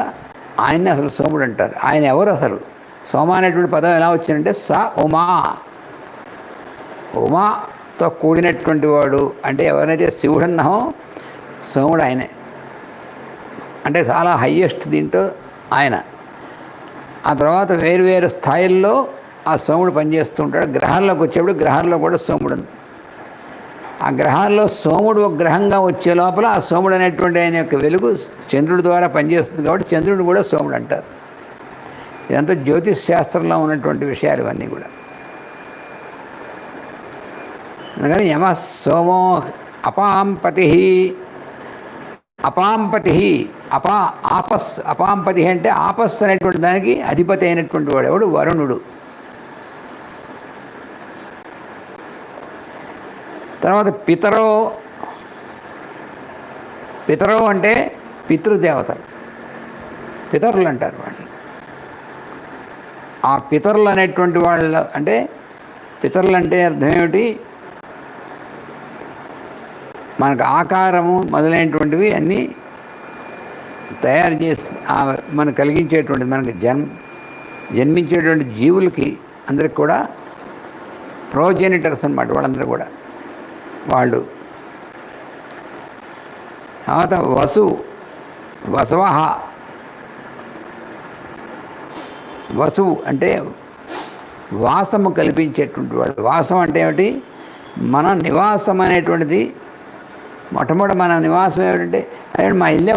ఆయన్ని అసలు సోముడు అంటారు. ఆయన ఎవరు అసలు? సోమ అనేటువంటి పదం ఎలా వచ్చిందంటే స ఉమా, ఉమాతో కూడినటువంటి వాడు. అంటే ఎవరైతే శివుడు అన్నామో సోముడు ఆయనే. అంటే చాలా హయ్యెస్ట్ దీంట్లో ఆయన. ఆ తర్వాత వేరు స్థాయిల్లో ఆ సోముడు పనిచేస్తూ ఉంటాడు. గ్రహాల్లోకి వచ్చేప్పుడు గ్రహాల్లో కూడా సోముడు. ఆ గ్రహాల్లో సోముడు ఒక గ్రహంగా వచ్చే లోపల ఆ సోముడు అనేటువంటి ఆయన యొక్క వెలుగు చంద్రుడి ద్వారా పనిచేస్తుంది కాబట్టి చంద్రుడు కూడా సోముడు అంటారు. ఇదంతా జ్యోతిష్ శాస్త్రంలో ఉన్నటువంటి విషయాలు ఇవన్నీ కూడా. అందుకని యమ సోమో అపాంపతి, అపాంపతి, అపాంపతి అంటే ఆపస్ అనేటువంటి దానికి అధిపతి అయినటువంటి వాడు ఎవడు? వరుణుడు. తర్వాత పితరో, పితరో అంటే పితృదేవతలు, పితరులు అంటారు వాళ్ళు. ఆ పితరులు అనేటువంటి వాళ్ళు అంటే, పితరులు అంటే అర్థం ఏమిటి? మనకు ఆకారము మొదలైనటువంటివి అన్నీ తయారు చేసి మనకు కలిగించేటువంటిది, మనకు జన్మించేటువంటి జీవులకి అందరికి కూడా ప్రోజెనిటర్స్ అన్నమాట వాళ్ళందరూ కూడా. వాళ్ళు తర్వాత వసువహ, వసువు అంటే వాసము కల్పించేటువంటి వాడు. వాసం అంటే ఏమిటి? మన నివాసం అనేటువంటిది మొట్టమొదటి మన నివాసం ఏమిటంటే, అదే మా ఇల్లే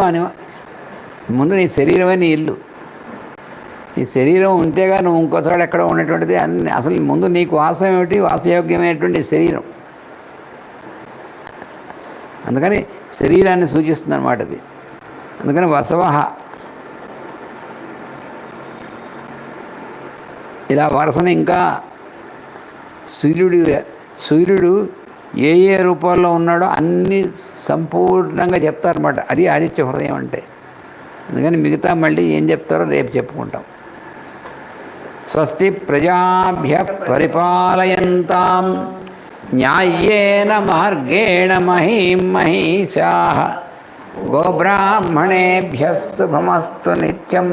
ముందు నీ శరీరమే నీ ఇల్లు. నీ శరీరం ఉంటేగా నువ్వు ఇంకోసారి ఎక్కడ ఉన్నటువంటిది అన్ని. అసలు ముందు నీకు వాసం ఏమిటి? వాసయోగ్యమైనటువంటి శరీరం. అందుకని శరీరాన్ని సూచిస్తుంది అన్నమాట అది. అందుకని వసవహ. ఇలా వరుసను ఇంకా సూర్యుడు ఏ ఏ రూపాల్లో ఉన్నాడో అన్నీ సంపూర్ణంగా చెప్తారన్నమాట. అది ఆదిత్య హృదయం అంటే. అందుకని మిగతా మళ్ళీ ఏం చెప్తారో రేపు చెప్పుకుంటాం. స్వస్తి ప్రజాభ్య పరిపాలయంతాం న్యాయేన మార్గేణ మహీం మహీషాః గోబ్రాహ్మణేభ్యః శుభమస్తు నిత్యం.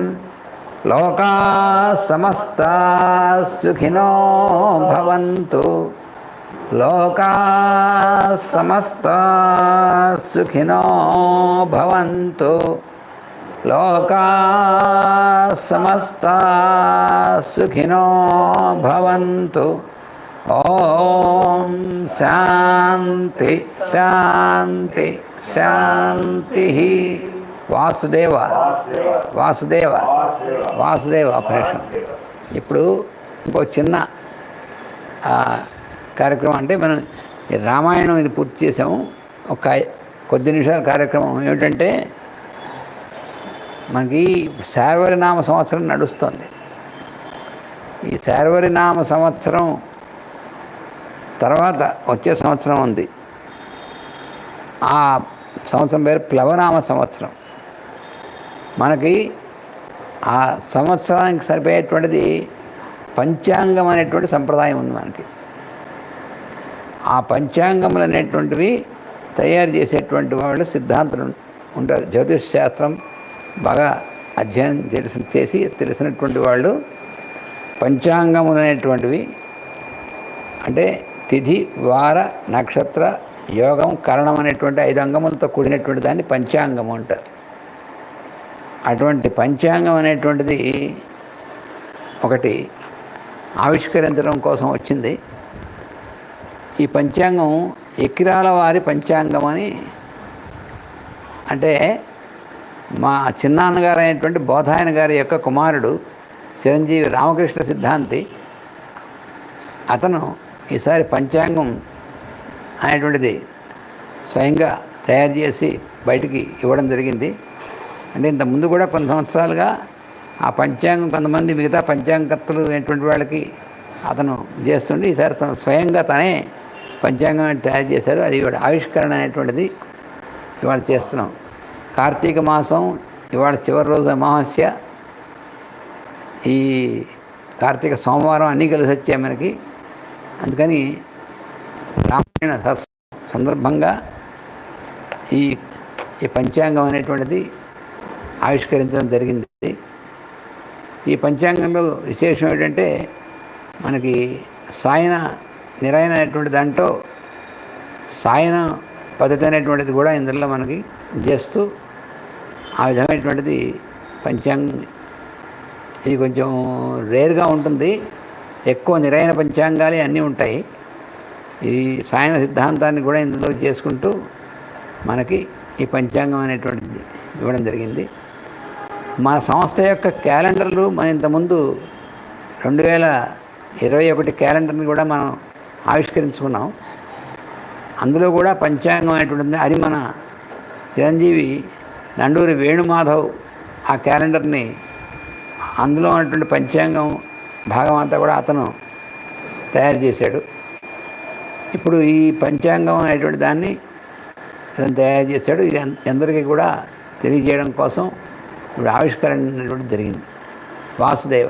లోకాః సమస్తాః సుఖినో భవంతు. లోకాః సమస్తాః సుఖినో భవంతు. లోకాః సమస్తాః సుఖినో భవంతు. ఓం శాంతి శాంతి శాంతి. వాసుదేవ వాసుదేవ వాసుదేవ. అపరేషన్. ఇప్పుడు ఇంకో చిన్న కార్యక్రమం అంటే మనం రామాయణం ఇది పూర్తి చేసాము. ఒక కొద్ది నిమిషాల కార్యక్రమం ఏమిటంటే, మనకి శార్వరి నామ సంవత్సరం నడుస్తుంది. ఈ శార్వరి నామ సంవత్సరం తర్వాత వచ్చే సంవత్సరం ఉంది. ఆ సంవత్సరం పేరు ప్లవనామ సంవత్సరం. మనకి ఆ సంవత్సరానికి సరిపోయేటువంటిది పంచాంగం అనేటువంటి సంప్రదాయం ఉంది మనకి. ఆ పంచాంగములు అనేటువంటివి తయారు చేసేటువంటి వాళ్ళు సిద్ధాంతులు ఉంటారు. జ్యోతిష్ శాస్త్రం బాగా అధ్యయనం తెలిసినటువంటి వాళ్ళు పంచాంగములు అనేటువంటివి అంటే తిథి, వార, నక్షత్ర, యోగం, కరణం అనేటువంటి 5 అంగములతో కూడినటువంటి దాన్ని పంచాంగం అంటారు. అటువంటి పంచాంగం అనేటువంటిది ఒకటి ఆవిష్కరించడం కోసం వచ్చింది. ఈ పంచాంగం ఎకిరాల వారి పంచాంగం అని, అంటే మా చిన్నాన్నగారు అయినటువంటి బోధాయన గారి యొక్క కుమారుడు చిరంజీవి రామకృష్ణ సిద్ధాంతి, అతను ఈసారి పంచాంగం అనేటువంటిది స్వయంగా తయారు చేసి బయటికి ఇవ్వడం జరిగింది. అంటే ఇంతకుముందు కూడా కొన్ని సంవత్సరాలుగా ఆ పంచాంగం కొంతమంది మిగతా పంచాంగకర్తలు అనేటువంటి వాళ్ళకి అతను చేస్తుండే, ఈసారి తను స్వయంగా తనే పంచాంగం తయారు చేశారు. అది ఇవాళ ఆవిష్కరణ అనేటువంటిది ఇవాళ చేస్తున్నాం. కార్తీక మాసం ఇవాళ చివరి రోజు అమావాస్య. ఈ కార్తీక సోమవారం అన్నీ కలిసి వచ్చాయి మనకి. అందుకని రామాయణ సందర్భంగా ఈ పంచాంగం అనేటువంటిది ఆవిష్కరించడం జరిగింది. ఈ పంచాంగంలో విశేషం ఏంటంటే మనకి సాయన నిరాయన అనేటువంటి దాంట్లో సాయన పద్ధతి అనేటువంటిది కూడా ఇందులో మనకి చేస్తూ ఆ విధమైనటువంటిది పంచాంగం. ఇది కొంచెం రేర్గా ఉంటుంది. ఎక్కువ నిరాయన పంచాంగాలే అన్నీ ఉంటాయి. ఈ సాయన సిద్ధాంతాన్ని కూడా ఇందులో చేసుకుంటూ మనకి ఈ పంచాంగం అనేటువంటిది ఇవ్వడం జరిగింది. మన సంస్థ యొక్క క్యాలెండర్లు మన ఇంతకుముందు 2021 క్యాలెండర్ని కూడా మనం ఆవిష్కరించుకున్నాం. అందులో కూడా పంచాంగం అనేటువంటిది. అది మన చిరంజీవి నండూరి వేణుమాధవ్ ఆ క్యాలెండర్ని, అందులో ఉన్నటువంటి పంచాంగం భాగం అంతా కూడా అతను తయారు చేశాడు. ఇప్పుడు ఈ పంచాంగం అనేటువంటి దాన్ని అతను తయారు చేశాడు. ఇది అందరికీ కూడా తెలియజేయడం కోసం ఇప్పుడు ఆవిష్కరణ అనేటువంటి జరిగింది. వాసుదేవ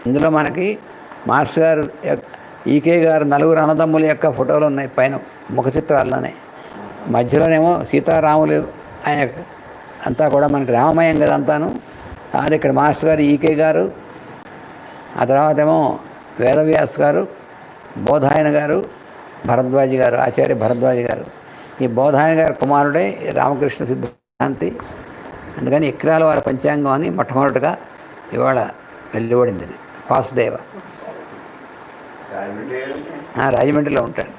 ఇందులో మనకి మాస్టర్ గారు ఈకే గారు నలుగురు అన్నదమ్ముల యొక్క ఫోటోలు ఉన్నాయి పైన ముఖ చిత్రాల్లోనే. మధ్యలోనేమో సీతారాములు ఆయన అంతా కూడా మనకి రామమయం కదా అంతాను. అది ఇక్కడ మాస్టర్ గారు ఈకే గారు, ఆ తర్వాత ఏమో వేదవ్యాస్ గారు, బోధాయన గారు, భరద్వాజి గారు, ఆచార్య భరద్వాజి గారు. ఈ బోధాయన గారి కుమారుడే రామకృష్ణ సిద్ధాంతి. అందుకని ఎకిరాల వారి పంచాంగం అని మొట్టమొదటిగా ఇవాళ వెలువడింది. వాసుదేవ రాజమండ్రిలో ఉంటాడు.